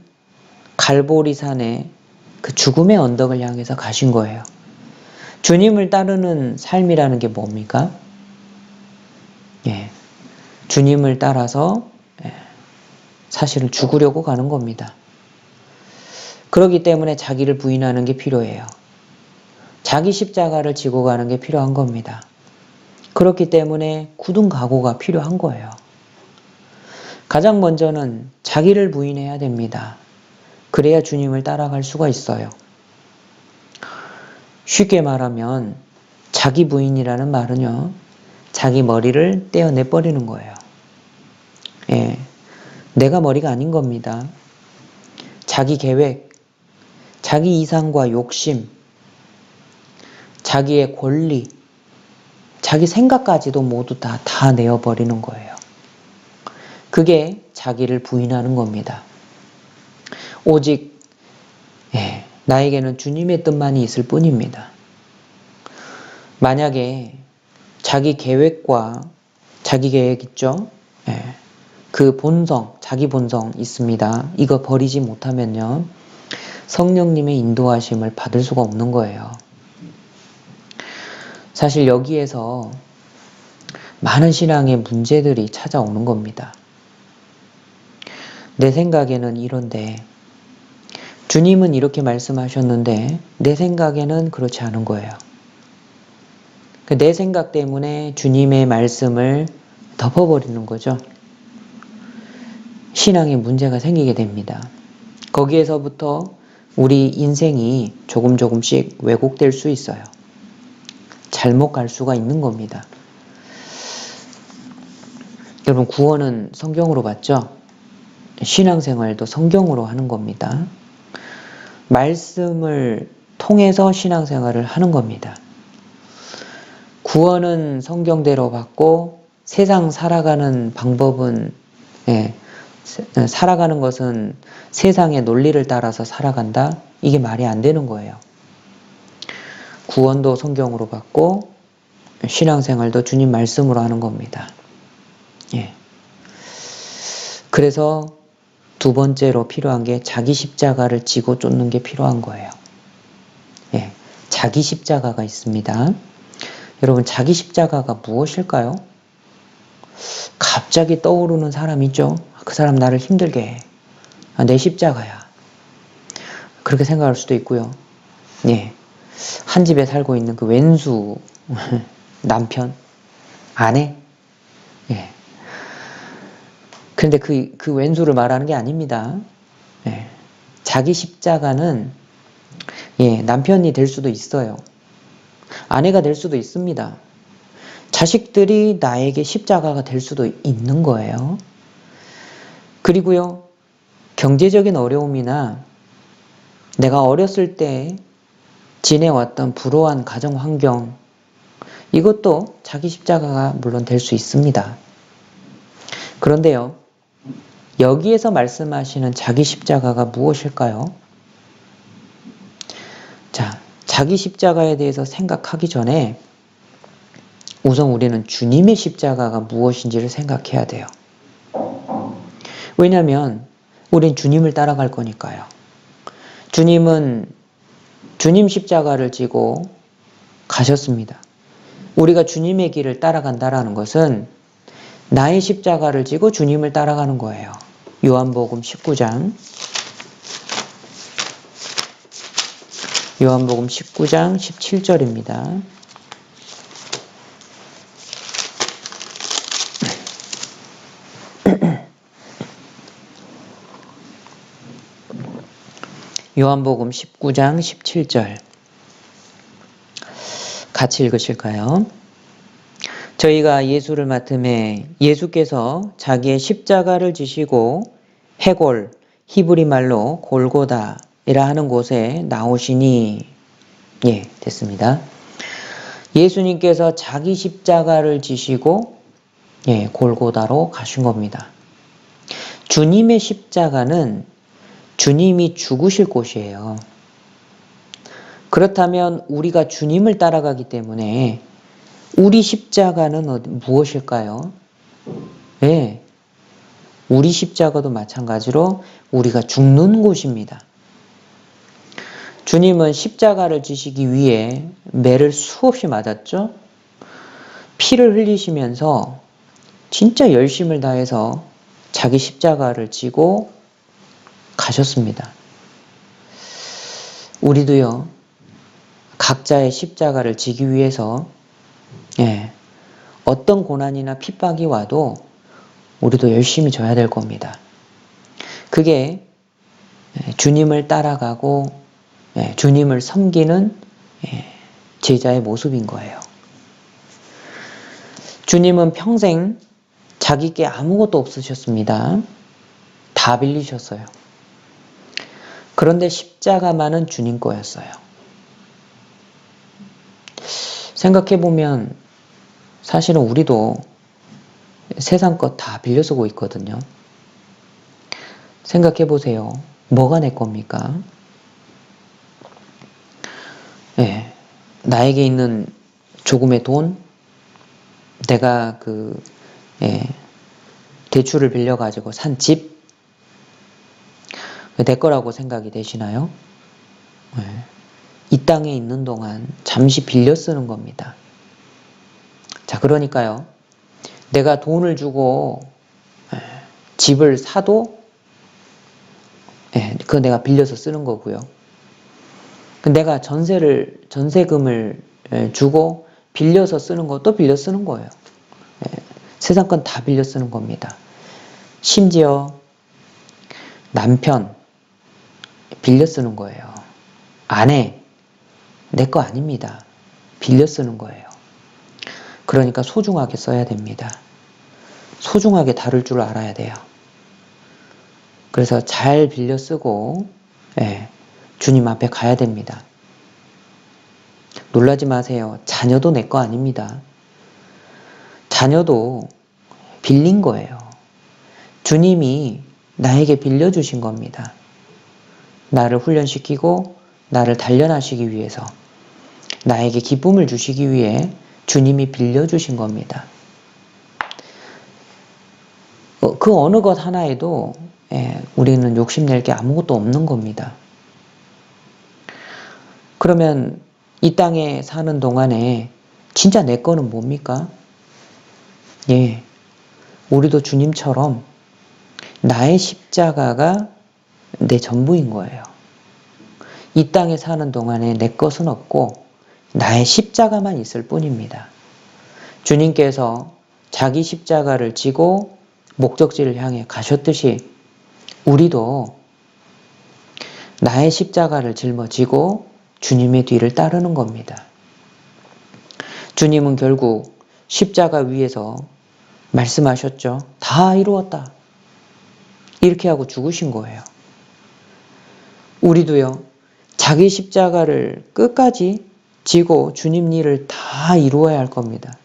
Speaker 1: 갈보리산의 그 죽음의 언덕을 향해서 가신 거예요. 주님을 따르는 삶이라는 게 뭡니까? 주님을 따라서 사실은 죽으려고 가는 겁니다. 그렇기 때문에 자기를 부인하는 게 필요해요. 자기 십자가를 지고 가는 게 필요한 겁니다. 그렇기 때문에 굳은 각오가 필요한 거예요. 가장 먼저는 자기를 부인해야 됩니다. 그래야 주님을 따라갈 수가 있어요. 쉽게 말하면 자기 부인이라는 말은요, 자기 머리를 떼어내버리는 거예요. 내가 머리가 아닌 겁니다. 자기 계획, 자기 이상과 욕심, 자기의 권리, 자기 생각까지도 모두 다 내어버리는 거예요. 그게 자기를 부인하는 겁니다. 오직 나에게는 주님의 뜻만이 있을 뿐입니다. 만약에 자기 계획과 자기 계획 있죠? 그 본성, 자기 본성 있습니다. 이거 버리지 못하면요, 성령님의 인도하심을 받을 수가 없는 거예요. 사실 여기에서 많은 신앙의 문제들이 찾아오는 겁니다. 내 생각에는 이런데, 주님은 이렇게 말씀하셨는데 내 생각에는 그렇지 않은 거예요. 내 생각 때문에 주님의 말씀을 덮어버리는 거죠. 신앙에 문제가 생기게 됩니다. 거기에서부터 우리 인생이 조금씩 왜곡될 수 있어요. 잘못 갈 수가 있는 겁니다. 여러분, 구원은 성경으로 받죠? 신앙생활도 성경으로 하는 겁니다. 말씀을 통해서 신앙생활을 하는 겁니다. 구원은 성경대로 받고 세상 살아가는 방법은, 살아가는 것은 세상의 논리를 따라서 살아간다? 이게 말이 안 되는 거예요. 구원도 성경으로 받고 신앙생활도 주님 말씀으로 하는 겁니다. 그래서 두 번째로 필요한 게 자기 십자가를 지고 쫓는 게 필요한 거예요. 자기 십자가가 있습니다. 여러분, 자기 십자가가 무엇일까요? 갑자기 떠오르는 사람 있죠? 그 사람 나를 힘들게 해. 내 십자가야. 그렇게 생각할 수도 있고요. 한 집에 살고 있는 그 왼수 남편, 아내. 그런데 그 왼수를 말하는 게 아닙니다. 자기 십자가는 남편이 될 수도 있어요. 아내가 될 수도 있습니다. 자식들이 나에게 십자가가 될 수도 있는 거예요. 그리고요, 경제적인 어려움이나 내가 어렸을 때 지내왔던 불우한 가정 환경, 이것도 자기 십자가가 물론 될 수 있습니다. 그런데요, 여기에서 말씀하시는 자기 십자가가 무엇일까요? 자, 자기 십자가에 대해서 생각하기 전에 우선 우리는 주님의 십자가가 무엇인지를 생각해야 돼요. 왜냐하면 우린 주님을 따라갈 거니까요. 주님은 주님 십자가를 지고 가셨습니다. 우리가 주님의 길을 따라간다라는 것은 나의 십자가를 지고 주님을 따라가는 거예요. 요한복음 19장 17절입니다. 요한복음 19장 17절 같이 읽으실까요? 저희가 예수를 맡음에 예수께서 자기의 십자가를 지시고 해골, 히브리 말로 골고다이라 하는 곳에 나오시니, 됐습니다. 예수님께서 자기 십자가를 지시고 골고다로 가신 겁니다. 주님의 십자가는 주님이 죽으실 곳이에요. 그렇다면 우리가 주님을 따라가기 때문에 우리 십자가는 무엇일까요? 우리 십자가도 마찬가지로 우리가 죽는 곳입니다. 주님은 십자가를 지시기 위해 매를 수없이 맞았죠? 피를 흘리시면서 진짜 열심을 다해서 자기 십자가를 지고 가셨습니다. 우리도요, 각자의 십자가를 지기 위해서 어떤 고난이나 핍박이 와도 우리도 열심히 져야 될 겁니다. 그게 주님을 따라가고 주님을 섬기는 제자의 모습인 거예요. 주님은 평생 자기께 아무것도 없으셨습니다. 다 빌리셨어요. 그런데 십자가만은 주님 거였어요. 생각해보면 사실은 우리도 세상 것 다 빌려 쓰고 있거든요. 생각해보세요. 뭐가 내 겁니까? 예, 나에게 있는 조금의 돈, 내가 대출을 빌려가지고 산 집, 내 거라고 생각이 되시나요? 예, 이 땅에 있는 동안 잠시 빌려 쓰는 겁니다. 자, 그러니까요. 내가 돈을 주고 집을 사도 그거 내가 빌려서 쓰는 거고요. 내가 전세금을 주고 빌려서 쓰는 것도 빌려 쓰는 거예요. 세상 건 다 빌려 쓰는 겁니다. 심지어 남편 빌려 쓰는 거예요. 아내 내 거 아닙니다. 빌려 쓰는 거예요. 그러니까 소중하게 써야 됩니다. 소중하게 다룰 줄 알아야 돼요. 그래서 잘 빌려 쓰고 주님 앞에 가야 됩니다. 놀라지 마세요. 자녀도 내 거 아닙니다. 자녀도 빌린 거예요. 주님이 나에게 빌려주신 겁니다. 나를 훈련시키고 나를 단련하시기 위해서, 나에게 기쁨을 주시기 위해 주님이 빌려주신 겁니다. 그 어느 것 하나에도 우리는 욕심낼 게 아무것도 없는 겁니다. 그러면 이 땅에 사는 동안에 진짜 내 거는 뭡니까? 우리도 주님처럼 나의 십자가가 내 전부인 거예요. 이 땅에 사는 동안에 내 것은 없고 나의 십자가만 있을 뿐입니다. 주님께서 자기 십자가를 지고 목적지를 향해 가셨듯이 우리도 나의 십자가를 짊어지고 주님의 뒤를 따르는 겁니다. 주님은 결국 십자가 위에서 말씀하셨죠. 다 이루었다. 이렇게 하고 죽으신 거예요. 우리도요, 자기 십자가를 끝까지 지고 주님 일을 다 이루어야 할 겁니다.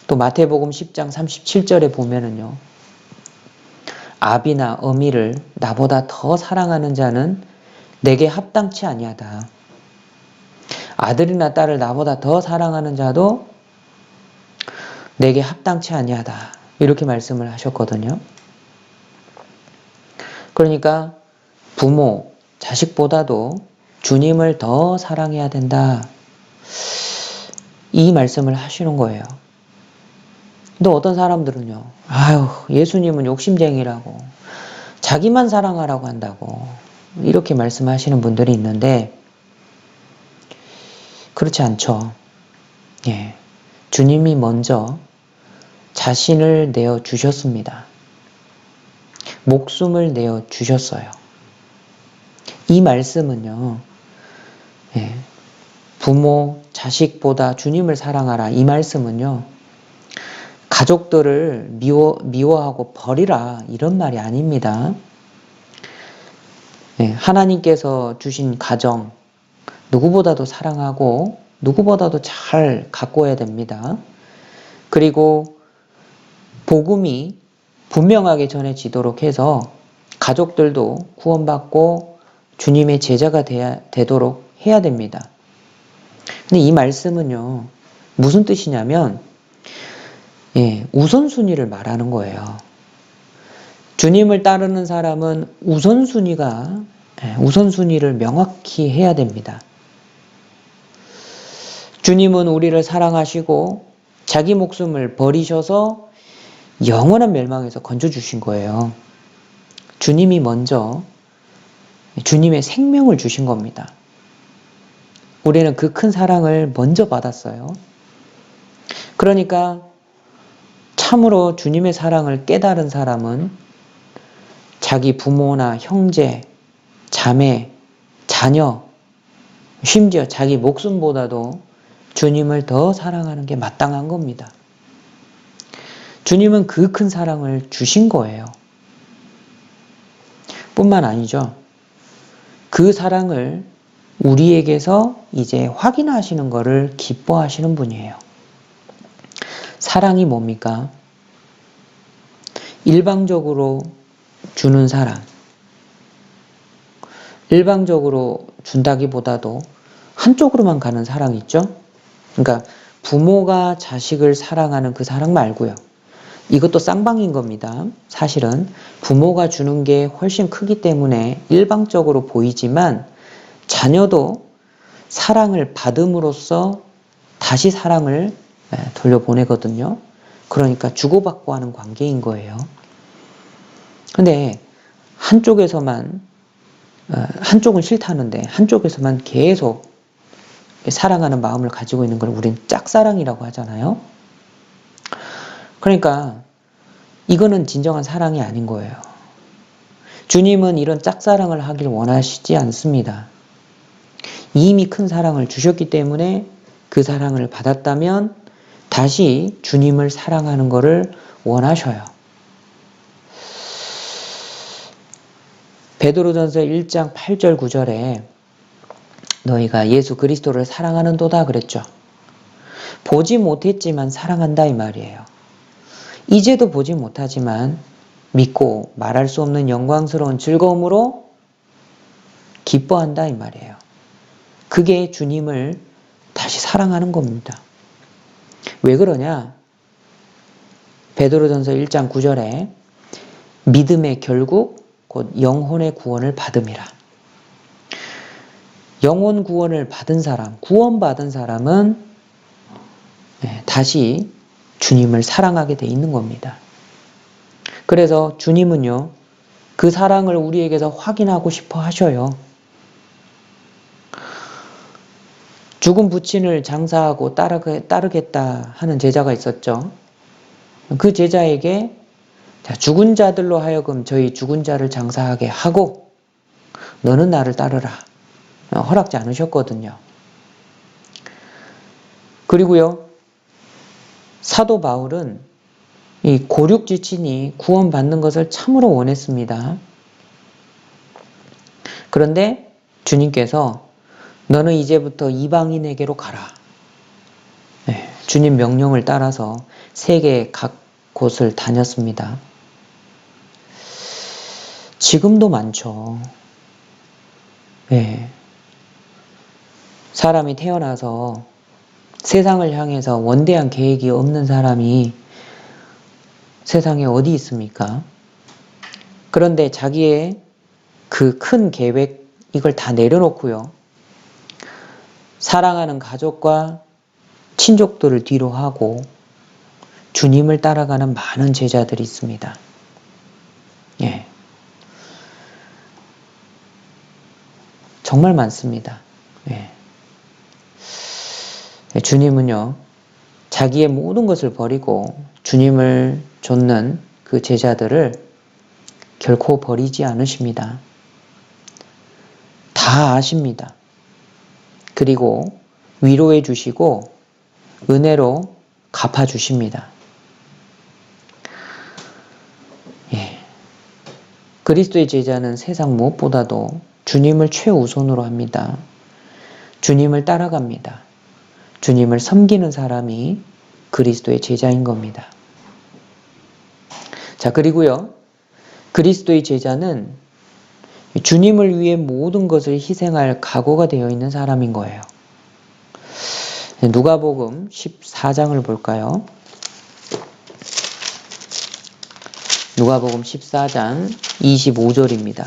Speaker 1: 또 마태복음 10장 37절에 보면은요, 아비나 어미를 나보다 더 사랑하는 자는 내게 합당치 아니하다. 아들이나 딸을 나보다 더 사랑하는 자도 내게 합당치 아니하다. 이렇게 말씀을 하셨거든요. 그러니까 부모, 자식보다도 주님을 더 사랑해야 된다. 이 말씀을 하시는 거예요. 근데 어떤 사람들은요, 아유, 예수님은 욕심쟁이라고, 자기만 사랑하라고 한다고, 이렇게 말씀하시는 분들이 있는데, 그렇지 않죠. 주님이 먼저 자신을 내어 주셨습니다. 목숨을 내어 주셨어요. 이 말씀은요, 부모, 자식보다 주님을 사랑하라. 이 말씀은요, 가족들을 미워하고 버리라. 이런 말이 아닙니다. 하나님께서 주신 가정, 누구보다도 사랑하고 누구보다도 잘 가꿔야 됩니다. 그리고 복음이 분명하게 전해지도록 해서 가족들도 구원받고 주님의 제자가 되도록 해야 됩니다. 근데 이 말씀은요, 무슨 뜻이냐면 우선순위를 말하는 거예요. 주님을 따르는 사람은 우선순위를 명확히 해야 됩니다. 주님은 우리를 사랑하시고 자기 목숨을 버리셔서 영원한 멸망에서 건져주신 거예요. 주님이 먼저 주님의 생명을 주신 겁니다. 우리는 그 큰 사랑을 먼저 받았어요. 그러니까 참으로 주님의 사랑을 깨달은 사람은 자기 부모나 형제, 자매, 자녀, 심지어 자기 목숨보다도 주님을 더 사랑하는 게 마땅한 겁니다. 주님은 그 큰 사랑을 주신 거예요. 뿐만 아니죠. 그 사랑을 우리에게서 이제 확인하시는 것을 기뻐하시는 분이에요. 사랑이 뭡니까? 일방적으로 주는 사랑. 일방적으로 준다기보다도 한쪽으로만 가는 사랑이 있죠? 그러니까 부모가 자식을 사랑하는 그 사랑 말고요. 이것도 쌍방인 겁니다. 사실은 부모가 주는 게 훨씬 크기 때문에 일방적으로 보이지만 자녀도 사랑을 받음으로써 다시 사랑을 돌려보내거든요. 그러니까 주고받고 하는 관계인 거예요. 근데 한쪽은 싫다는데 한쪽에서만 계속 사랑하는 마음을 가지고 있는 걸 우리는 짝사랑이라고 하잖아요. 그러니까 이거는 진정한 사랑이 아닌 거예요. 주님은 이런 짝사랑을 하길 원하시지 않습니다. 이미 큰 사랑을 주셨기 때문에 그 사랑을 받았다면 다시 주님을 사랑하는 것을 원하셔요. 베드로전서 1장 8절 9절에 너희가 예수 그리스도를 사랑하는도다 그랬죠. 보지 못했지만 사랑한다 이 말이에요. 이제도 보지 못하지만 믿고 말할 수 없는 영광스러운 즐거움으로 기뻐한다 이 말이에요. 그게 주님을 다시 사랑하는 겁니다. 왜 그러냐? 베드로전서 1장 9절에 믿음의 결국 곧 영혼의 구원을 받음이라. 영혼 구원을 받은 사람, 구원받은 사람은 다시 주님을 사랑하게 돼 있는 겁니다. 그래서 주님은요, 그 사랑을 우리에게서 확인하고 싶어 하셔요. 죽은 부친을 장사하고 따르겠다 하는 제자가 있었죠. 그 제자에게 죽은 자들로 하여금 저희 죽은 자를 장사하게 하고 너는 나를 따르라. 허락지 않으셨거든요. 그리고요, 사도 바울은 이 고륙지친이 구원받는 것을 참으로 원했습니다. 그런데 주님께서 너는 이제부터 이방인에게로 가라. 주님 명령을 따라서 세계 각 곳을 다녔습니다. 지금도 많죠. 사람이 태어나서 세상을 향해서 원대한 계획이 없는 사람이 세상에 어디 있습니까? 그런데 자기의 그 큰 계획 이걸 다 내려놓고요. 사랑하는 가족과 친족들을 뒤로 하고 주님을 따라가는 많은 제자들이 있습니다. 정말 많습니다. 주님은요, 자기의 모든 것을 버리고 주님을 좇는 그 제자들을 결코 버리지 않으십니다. 다 아십니다. 그리고 위로해 주시고 은혜로 갚아 주십니다. 그리스도의 제자는 세상 무엇보다도 주님을 최우선으로 합니다. 주님을 따라갑니다. 주님을 섬기는 사람이 그리스도의 제자인 겁니다. 자, 그리고요, 그리스도의 제자는 주님을 위해 모든 것을 희생할 각오가 되어 있는 사람인 거예요. 누가복음 14장을 볼까요? 누가복음 14장 25절입니다.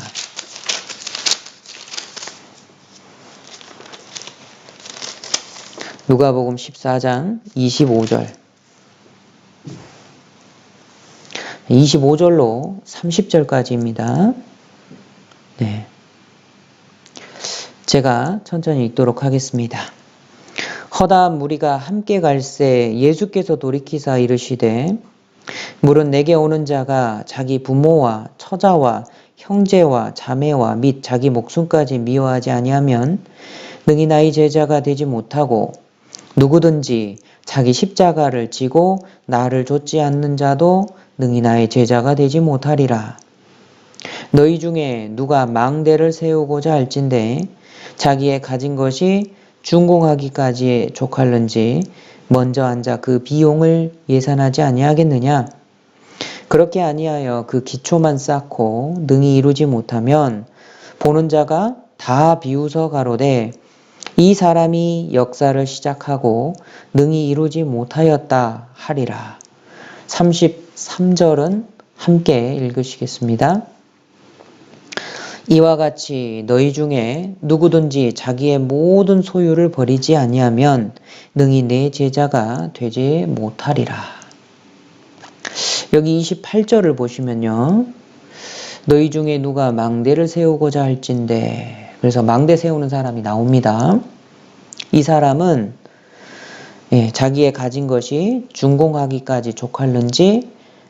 Speaker 1: 누가복음 14장 25절 25절로 30절까지입니다. 제가 천천히 읽도록 하겠습니다. 허다한 무리가 함께 갈새 예수께서 돌이키사 이르시되 물은 내게 오는 자가 자기 부모와 처자와 형제와 자매와 및 자기 목숨까지 미워하지 아니하면 능히 나의 제자가 되지 못하고 누구든지 자기 십자가를 지고 나를 좇지 않는 자도 능히 나의 제자가 되지 못하리라. 너희 중에 누가 망대를 세우고자 할진대 자기의 가진 것이 준공하기까지에 족할는지 먼저 앉아 그 비용을 예산하지 아니하겠느냐? 그렇게 아니하여 그 기초만 쌓고 능히 이루지 못하면 보는 자가 다 비웃어 가로되 이 사람이 역사를 시작하고 능히 이루지 못하였다 하리라. 33절은 함께 읽으시겠습니다. 이와 같이 너희 중에 누구든지 자기의 모든 소유를 버리지 아니하면 능히 내 제자가 되지 못하리라. 여기 28절을 보시면요. 너희 중에 누가 망대를 세우고자 할진대. 그래서 망대 세우는 사람이 나옵니다. 이 사람은 자기의 가진 것이 준공하기까지 족할는지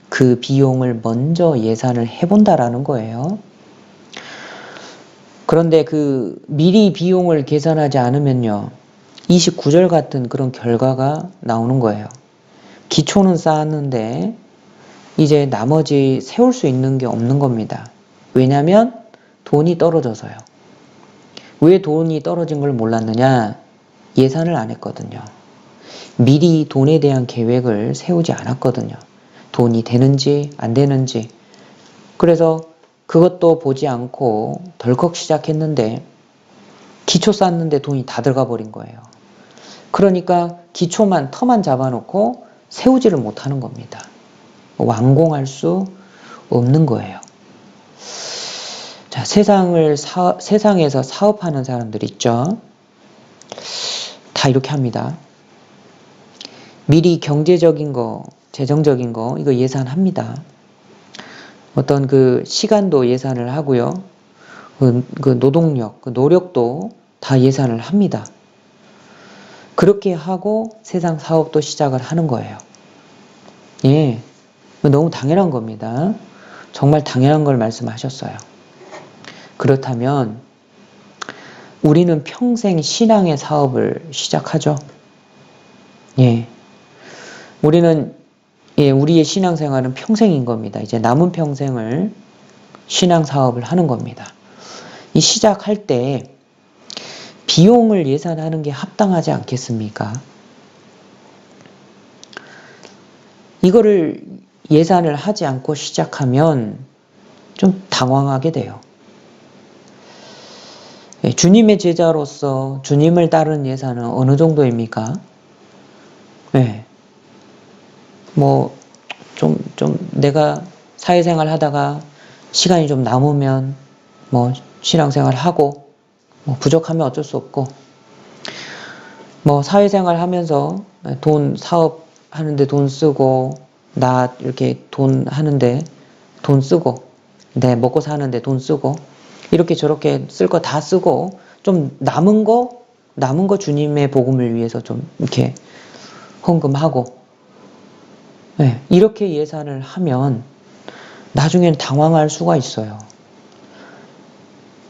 Speaker 1: 그 비용을 먼저 예산을 해본다라는 거예요. 그런데 그 미리 비용을 계산하지 않으면요. 29절 같은 그런 결과가 나오는 거예요. 기초는 쌓았는데 이제 나머지 세울 수 있는 게 없는 겁니다. 왜냐하면 돈이 떨어져서요. 왜 돈이 떨어진 걸 몰랐느냐? 예산을 안 했거든요. 미리 돈에 대한 계획을 세우지 않았거든요. 돈이 되는지 안 되는지. 그래서 그것도 보지 않고 덜컥 시작했는데 기초 쌓는데 돈이 다 들어가 버린 거예요. 그러니까 기초만 터만 잡아놓고 세우지를 못하는 겁니다. 완공할 수 없는 거예요. 자, 세상에서 사업하는 사람들 있죠. 다 이렇게 합니다. 미리 경제적인 거, 재정적인 거 이거 예산합니다. 어떤 그 시간도 예산을 하고요. 그 노동력, 그 노력도 다 예산을 합니다. 그렇게 하고 세상 사업도 시작을 하는 거예요. 예, 너무 당연한 겁니다. 정말 당연한 걸 말씀하셨어요. 그렇다면 우리는 평생 신앙의 사업을 시작하죠. 예, 우리의 신앙생활은 평생인 겁니다. 이제 남은 평생을 신앙 사업을 하는 겁니다. 이 시작할 때 비용을 예산하는 게 합당하지 않겠습니까? 이거를 예산을 하지 않고 시작하면 좀 당황하게 돼요. 주님의 제자로서 주님을 따르는 예산은 어느 정도입니까? 네. 좀 내가 사회생활 하다가 시간이 좀 남으면 신앙생활 하고 부족하면 어쩔 수 없고 사회생활 하면서 돈 사업 하는데 돈 쓰고 나 이렇게 돈 하는데 돈 쓰고 내 먹고 사는데 돈 쓰고 이렇게 저렇게 쓸 거 다 쓰고 좀 남은 거 주님의 복음을 위해서 좀 이렇게 헌금하고 이렇게 예산을 하면 나중에는 당황할 수가 있어요.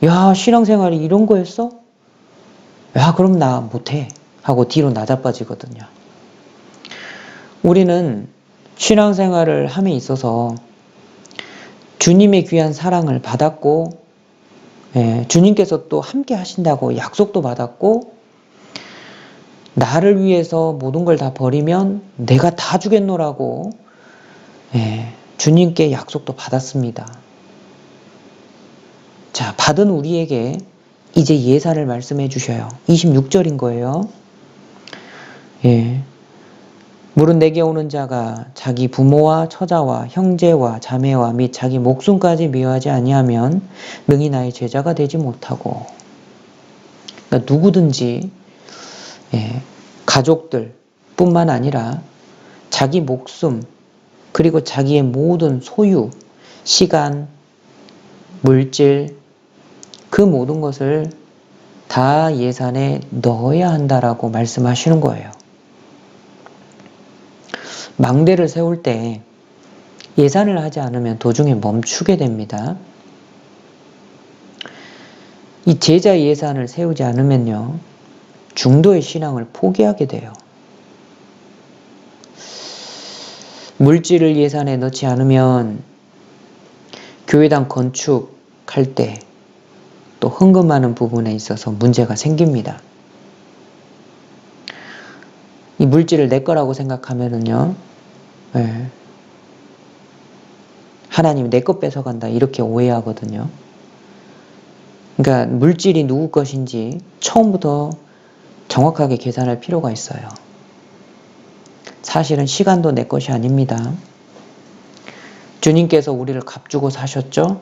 Speaker 1: 야, 신앙생활이 이런 거였어? 야, 그럼 나 못해 하고 뒤로 나자빠지거든요. 우리는 신앙생활을 함에 있어서 주님의 귀한 사랑을 받았고 주님께서 또 함께 하신다고 약속도 받았고 나를 위해서 모든 걸 다 버리면 내가 다 주겠노라고 주님께 약속도 받았습니다. 자, 받은 우리에게 이제 예산을 말씀해 주셔요. 26절인 거예요. 물은 내게 오는 자가 자기 부모와 처자와 형제와 자매와 및 자기 목숨까지 미워하지 아니하면 능히 나의 제자가 되지 못하고. 그러니까 누구든지 가족들 뿐만 아니라 자기 목숨 그리고 자기의 모든 소유, 시간, 물질 그 모든 것을 다 예산에 넣어야 한다라고 말씀하시는 거예요. 망대를 세울 때 예산을 하지 않으면 도중에 멈추게 됩니다. 이 제자 예산을 세우지 않으면요. 중도의 신앙을 포기하게 돼요. 물질을 예산에 넣지 않으면 교회당 건축할 때 또 헌금하는 부분에 있어서 문제가 생깁니다. 이 물질을 내 거라고 생각하면은요, 예, 하나님이 내 것 뺏어간다 이렇게 오해하거든요. 그러니까 물질이 누구 것인지 처음부터 정확하게 계산할 필요가 있어요. 사실은 시간도 내 것이 아닙니다. 주님께서 우리를 값주고 사셨죠?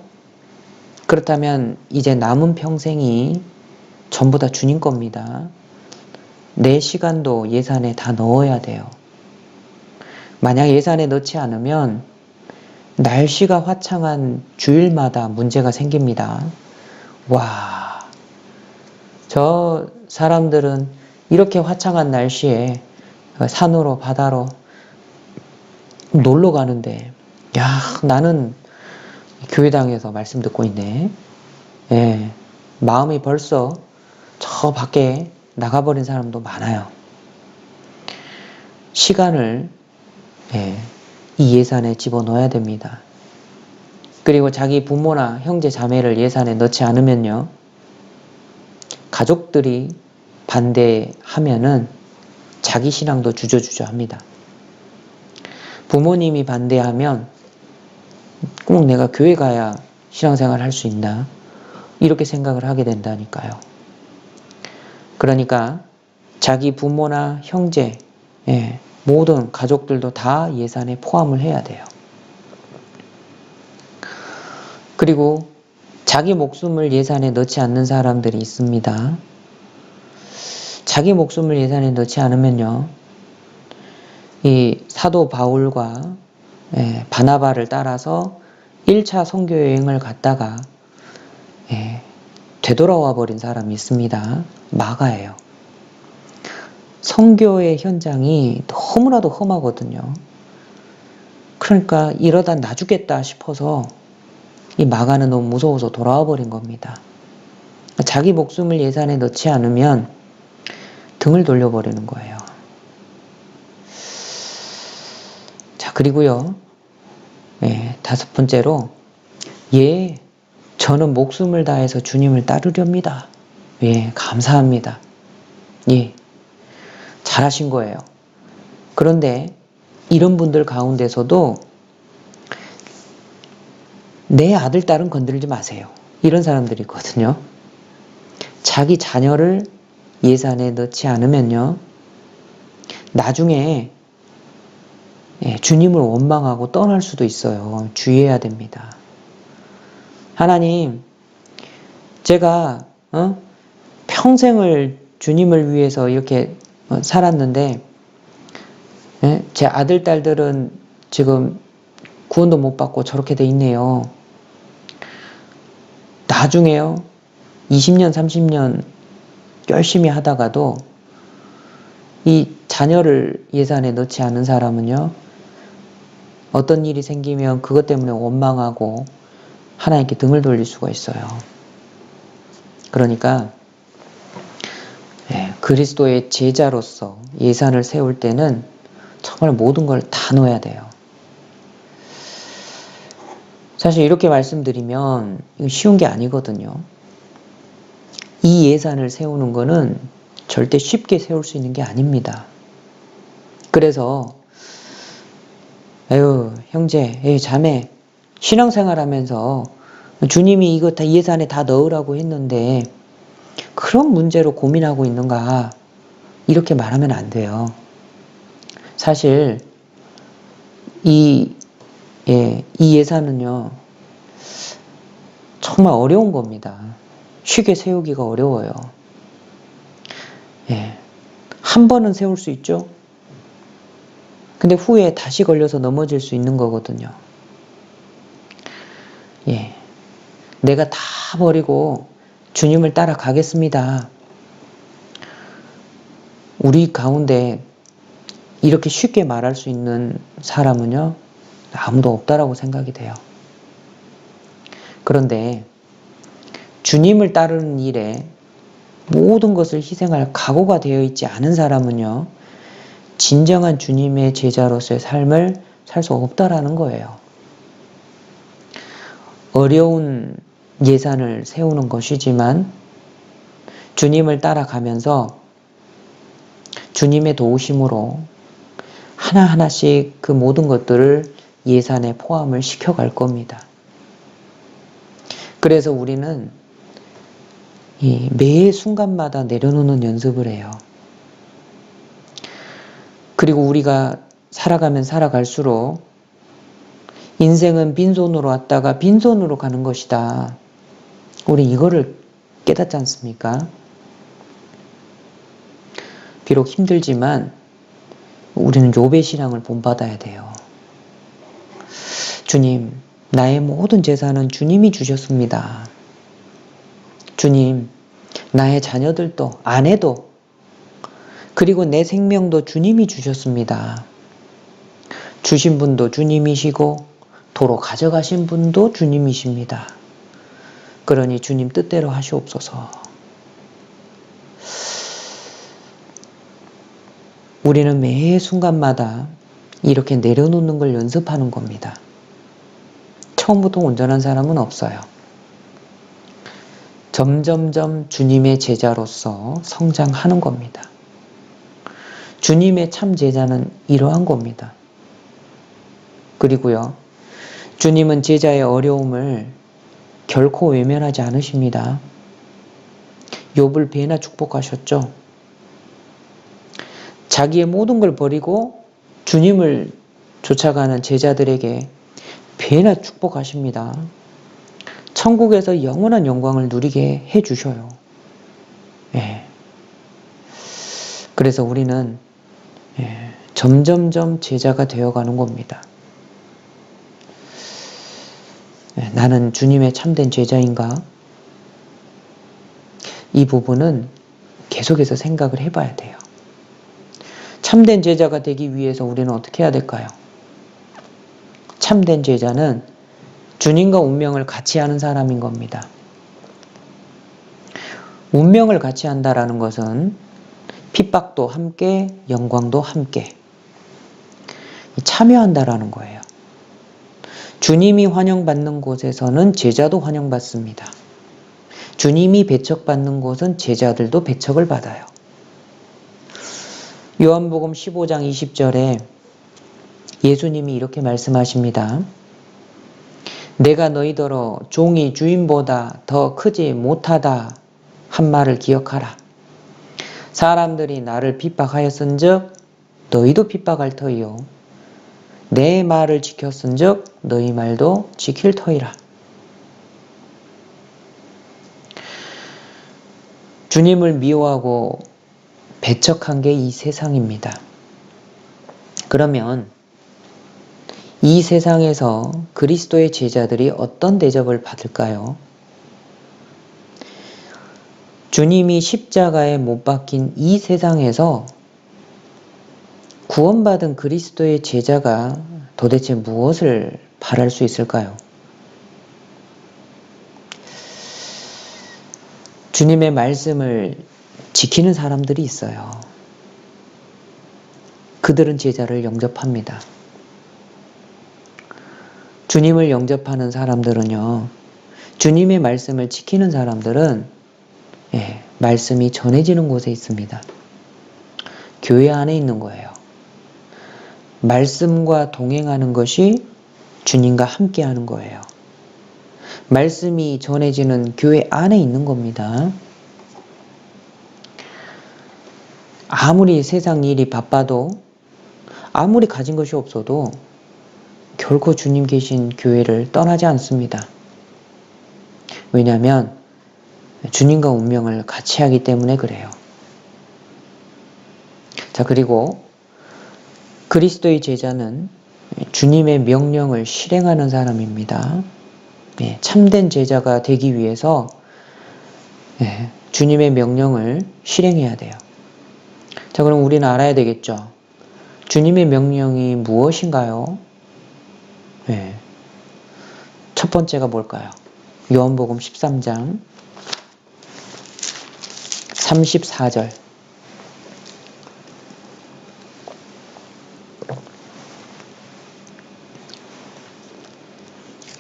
Speaker 1: 그렇다면 이제 남은 평생이 전부 다 주님 겁니다. 내 시간도 예산에 다 넣어야 돼요. 만약 예산에 넣지 않으면 날씨가 화창한 주일마다 문제가 생깁니다. 와, 저 사람들은 이렇게 화창한 날씨에 산으로 바다로 놀러 가는데, 야, 나는 교회당에서 말씀 듣고 있네. 예, 마음이 벌써 저 밖에 나가버린 사람도 많아요. 시간을 이 예산에 집어넣어야 됩니다. 그리고 자기 부모나 형제 자매를 예산에 넣지 않으면요, 가족들이 반대하면은 자기 신앙도 주저주저합니다. 부모님이 반대하면 꼭 내가 교회 가야 신앙생활 할 수 있나? 이렇게 생각을 하게 된다니까요. 그러니까 자기 부모나 형제, 모든 가족들도 다 예산에 포함을 해야 돼요. 그리고 자기 목숨을 예산에 넣지 않는 사람들이 있습니다. 자기 목숨을 예산에 넣지 않으면요, 이 사도 바울과 바나바를 따라서 1차 선교 여행을 갔다가 되돌아와 버린 사람이 있습니다. 마가예요. 선교의 현장이 너무나도 험하거든요. 그러니까 이러다 나 죽겠다 싶어서 이 마가는 너무 무서워서 돌아와 버린 겁니다. 자기 목숨을 예산에 넣지 않으면 등을 돌려버리는 거예요. 자, 그리고요, 다섯 번째로, 저는 목숨을 다해서 주님을 따르렵니다. 감사합니다. 잘하신 거예요. 그런데 이런 분들 가운데서도 내 아들, 딸은 건드리지 마세요. 이런 사람들이 있거든요. 자기 자녀를 예산에 넣지 않으면요, 나중에 주님을 원망하고 떠날 수도 있어요. 주의해야 됩니다. 하나님, 제가 평생을 주님을 위해서 이렇게 살았는데 제 아들, 딸들은 지금 구원도 못 받고 저렇게 돼 있네요. 나중에요, 20년, 30년 열심히 하다가도 이 자녀를 예산에 넣지 않은 사람은요, 어떤 일이 생기면 그것 때문에 원망하고 하나님께 등을 돌릴 수가 있어요. 그러니까 그리스도의 제자로서 예산을 세울 때는 정말 모든 걸 다 넣어야 돼요. 사실 이렇게 말씀드리면 이거 쉬운 게 아니거든요. 이 예산을 세우는 거는 절대 쉽게 세울 수 있는 게 아닙니다. 그래서 형제, 자매, 신앙생활하면서 주님이 이거 다 예산에 다 넣으라고 했는데 그런 문제로 고민하고 있는가, 이렇게 말하면 안 돼요. 사실 이 예산은요, 정말 어려운 겁니다. 쉽게 세우기가 어려워요. 한 번은 세울 수 있죠. 근데 후에 다시 걸려서 넘어질 수 있는 거거든요. 내가 다 버리고 주님을 따라가겠습니다. 우리 가운데 이렇게 쉽게 말할 수 있는 사람은요, 아무도 없다라고 생각이 돼요. 그런데 주님을 따르는 일에 모든 것을 희생할 각오가 되어 있지 않은 사람은요, 진정한 주님의 제자로서의 삶을 살 수 없다라는 거예요. 어려운 예산을 세우는 것이지만 주님을 따라가면서 주님의 도우심으로 하나하나씩 그 모든 것들을 예산에 포함을 시켜갈 겁니다. 그래서 우리는 매 순간마다 내려놓는 연습을 해요. 그리고 우리가 살아가면 살아갈수록 인생은 빈손으로 왔다가 빈손으로 가는 것이다. 우리 이거를 깨닫지 않습니까? 비록 힘들지만 우리는 욥의 신앙을 본받아야 돼요. 주님, 나의 모든 재산은 주님이 주셨습니다. 주님, 나의 자녀들도, 아내도, 그리고 내 생명도 주님이 주셨습니다. 주신 분도 주님이시고 도로 가져가신 분도 주님이십니다. 그러니 주님 뜻대로 하시옵소서. 우리는 매 순간마다 이렇게 내려놓는 걸 연습하는 겁니다. 처음부터 온전한 사람은 없어요. 점점점 주님의 제자로서 성장하는 겁니다. 주님의 참 제자는 이러한 겁니다. 그리고요, 주님은 제자의 어려움을 결코 외면하지 않으십니다. 욥을 배나 축복하셨죠. 자기의 모든 걸 버리고 주님을 쫓아가는 제자들에게 배나 축복하십니다. 천국에서 영원한 영광을 누리게 해주셔요. 예. 그래서 우리는 점점점 제자가 되어가는 겁니다. 나는 주님의 참된 제자인가? 이 부분은 계속해서 생각을 해봐야 돼요. 참된 제자가 되기 위해서 우리는 어떻게 해야 될까요? 참된 제자는 주님과 운명을 같이 하는 사람인 겁니다. 운명을 같이 한다라는 것은 핍박도 함께, 영광도 함께 참여한다라는 거예요. 주님이 환영받는 곳에서는 제자도 환영받습니다. 주님이 배척받는 곳은 제자들도 배척을 받아요. 요한복음 15장 20절에 예수님이 이렇게 말씀하십니다. 내가 너희더러 종이 주인보다 더 크지 못하다 한 말을 기억하라. 사람들이 나를 핍박하였은즉 너희도 핍박할 터이요. 내 말을 지켰은즉 너희 말도 지킬 터이라. 주님을 미워하고 배척한 게 이 세상입니다. 그러면 이 세상에서 그리스도의 제자들이 어떤 대접을 받을까요? 주님이 십자가에 못 박힌 이 세상에서 구원받은 그리스도의 제자가 도대체 무엇을 바랄 수 있을까요? 주님의 말씀을 지키는 사람들이 있어요. 그들은 제자를 영접합니다. 주님을 영접하는 사람들은요, 주님의 말씀을 지키는 사람들은 말씀이 전해지는 곳에 있습니다. 교회 안에 있는 거예요. 말씀과 동행하는 것이 주님과 함께 하는 거예요. 말씀이 전해지는 교회 안에 있는 겁니다. 아무리 세상 일이 바빠도, 아무리 가진 것이 없어도 결코 주님 계신 교회를 떠나지 않습니다. 왜냐하면 주님과 운명을 같이 하기 때문에 그래요. 자, 그리고 그리스도의 제자는 주님의 명령을 실행하는 사람입니다. 참된 제자가 되기 위해서 주님의 명령을 실행해야 돼요. 자, 그럼 우리는 알아야 되겠죠. 주님의 명령이 무엇인가요? 첫 번째가 뭘까요? 요한복음 13장 34절.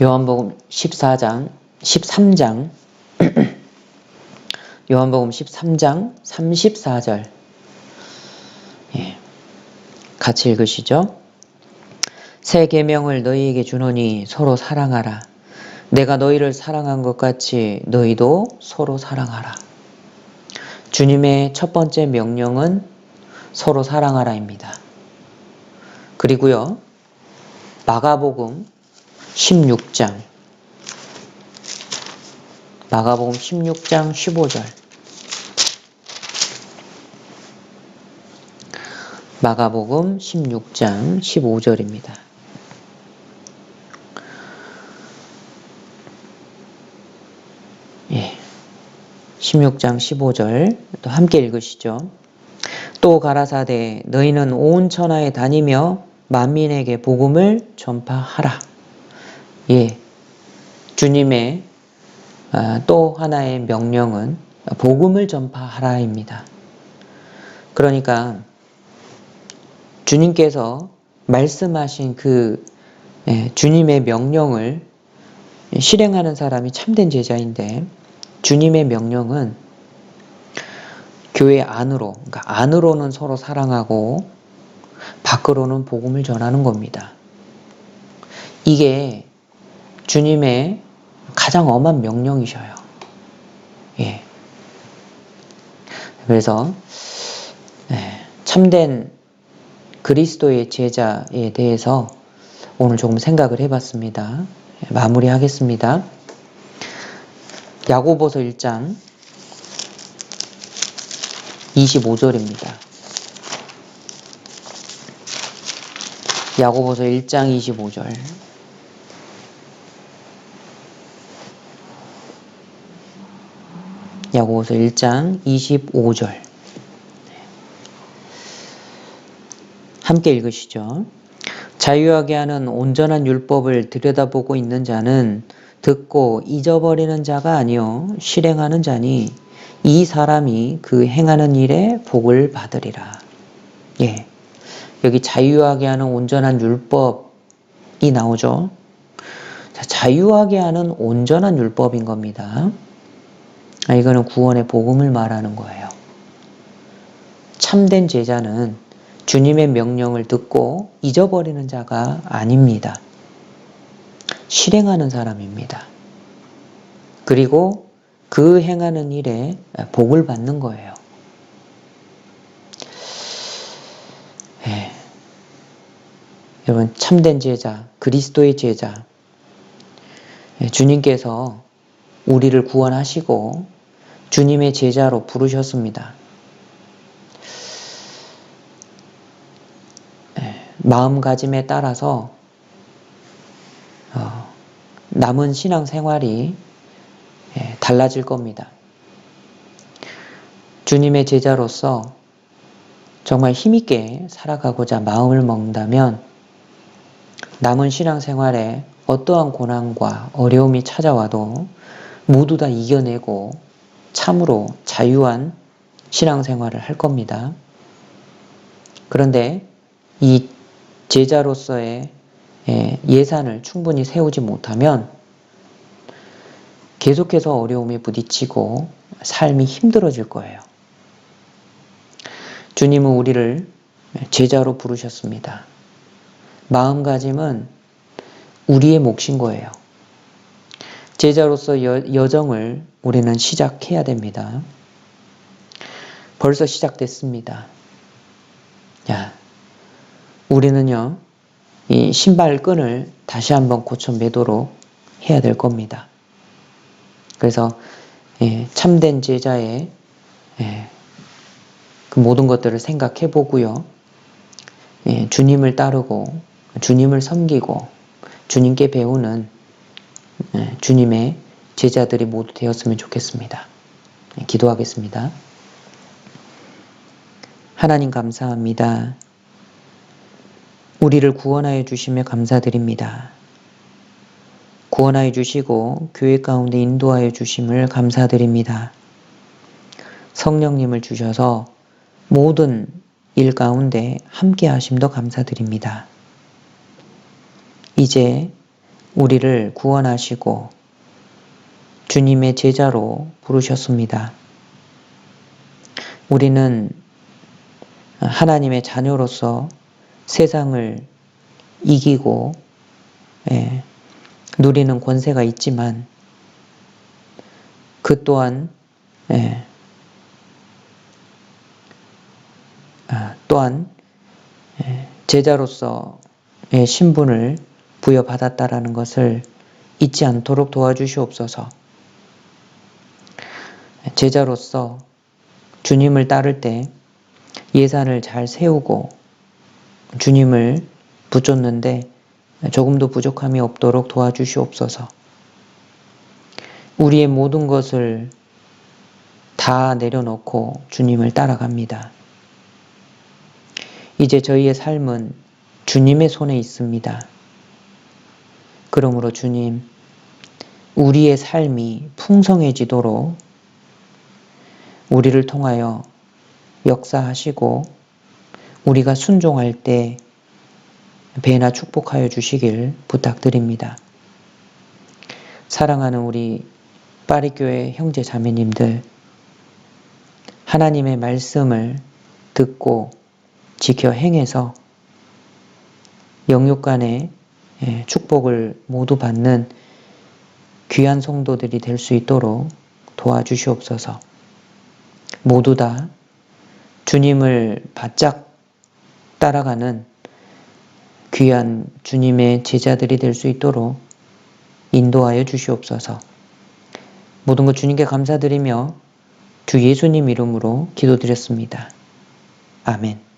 Speaker 1: 요한복음 13장 요한복음 13장 34절 같이 읽으시죠. 새 계명을 너희에게 주노니 서로 사랑하라. 내가 너희를 사랑한 것 같이 너희도 서로 사랑하라. 주님의 첫 번째 명령은 서로 사랑하라입니다. 그리고요, 마가복음 16장 15절 마가복음 16장 15절입니다. 16장 15절 또 함께 읽으시죠. 또 가라사대 너희는 온 천하에 다니며 만민에게 복음을 전파하라. 주님의 또 하나의 명령은 복음을 전파하라입니다. 그러니까 주님께서 말씀하신 그 주님의 명령을 실행하는 사람이 참된 제자인데, 주님의 명령은 교회 안으로, 그러니까 안으로는 서로 사랑하고 밖으로는 복음을 전하는 겁니다. 이게 주님의 가장 엄한 명령이셔요. 그래서 참된 그리스도의 제자에 대해서 오늘 조금 생각을 해봤습니다. 마무리하겠습니다. 야고보서 1장 25절입니다. 야고보서 1장 25절. 야고보서 1장 25절. 함께 읽으시죠. 자유하게 하는 온전한 율법을 들여다보고 있는 자는 듣고 잊어버리는 자가 아니요 실행하는 자니 이 사람이 그 행하는 일에 복을 받으리라. 여기 자유하게 하는 온전한 율법이 나오죠. 자유하게 하는 온전한 율법인 겁니다. 이거는 구원의 복음을 말하는 거예요. 참된 제자는 주님의 명령을 듣고 잊어버리는 자가 아닙니다. 실행하는 사람입니다. 그리고 그 행하는 일에 복을 받는 거예요. 여러분, 참된 제자, 그리스도의 제자, 주님께서 우리를 구원하시고 주님의 제자로 부르셨습니다. 마음가짐에 따라서 남은 신앙생활이 달라질 겁니다. 주님의 제자로서 정말 힘있게 살아가고자 마음을 먹는다면 남은 신앙생활에 어떠한 고난과 어려움이 찾아와도 모두 다 이겨내고 참으로 자유한 신앙생활을 할 겁니다. 그런데 이 제자로서의 예산을 충분히 세우지 못하면 계속해서 어려움에 부딪히고 삶이 힘들어질 거예요. 주님은 우리를 제자로 부르셨습니다. 마음가짐은 우리의 몫인 거예요. 제자로서 여정을 우리는 시작해야 됩니다. 벌써 시작됐습니다. 우리는요, 이 신발끈을 다시 한번 고쳐 매도록 해야 될 겁니다. 그래서 참된 제자의 그 모든 것들을 생각해 보고요. 주님을 따르고 주님을 섬기고 주님께 배우는 주님의 제자들이 모두 되었으면 좋겠습니다. 기도하겠습니다. 하나님 감사합니다. 우리를 구원하여 주시며 감사드립니다. 구원하여 주시고 교회 가운데 인도하여 주심을 감사드립니다. 성령님을 주셔서 모든 일 가운데 함께 하심도 감사드립니다. 이제 우리를 구원하시고 주님의 제자로 부르셨습니다. 우리는 하나님의 자녀로서 세상을 이기고 누리는 권세가 있지만 그 또한 제자로서의 신분을 부여받았다라는 것을 잊지 않도록 도와주시옵소서. 제자로서 주님을 따를 때 예산을 잘 세우고 주님을 붙잡는데 조금도 부족함이 없도록 도와주시옵소서. 우리의 모든 것을 다 내려놓고 주님을 따라갑니다. 이제 저희의 삶은 주님의 손에 있습니다. 그러므로 주님, 우리의 삶이 풍성해지도록 우리를 통하여 역사하시고 우리가 순종할 때 배나 축복하여 주시길 부탁드립니다. 사랑하는 우리 파리교회 형제 자매님들, 하나님의 말씀을 듣고 지켜 행해서 영육간의 축복을 모두 받는 귀한 성도들이 될 수 있도록 도와주시옵소서. 모두 다 주님을 바짝 따라가는 귀한 주님의 제자들이 될 수 있도록 인도하여 주시옵소서. 모든 것 주님께 감사드리며 주 예수님 이름으로 기도드렸습니다. 아멘.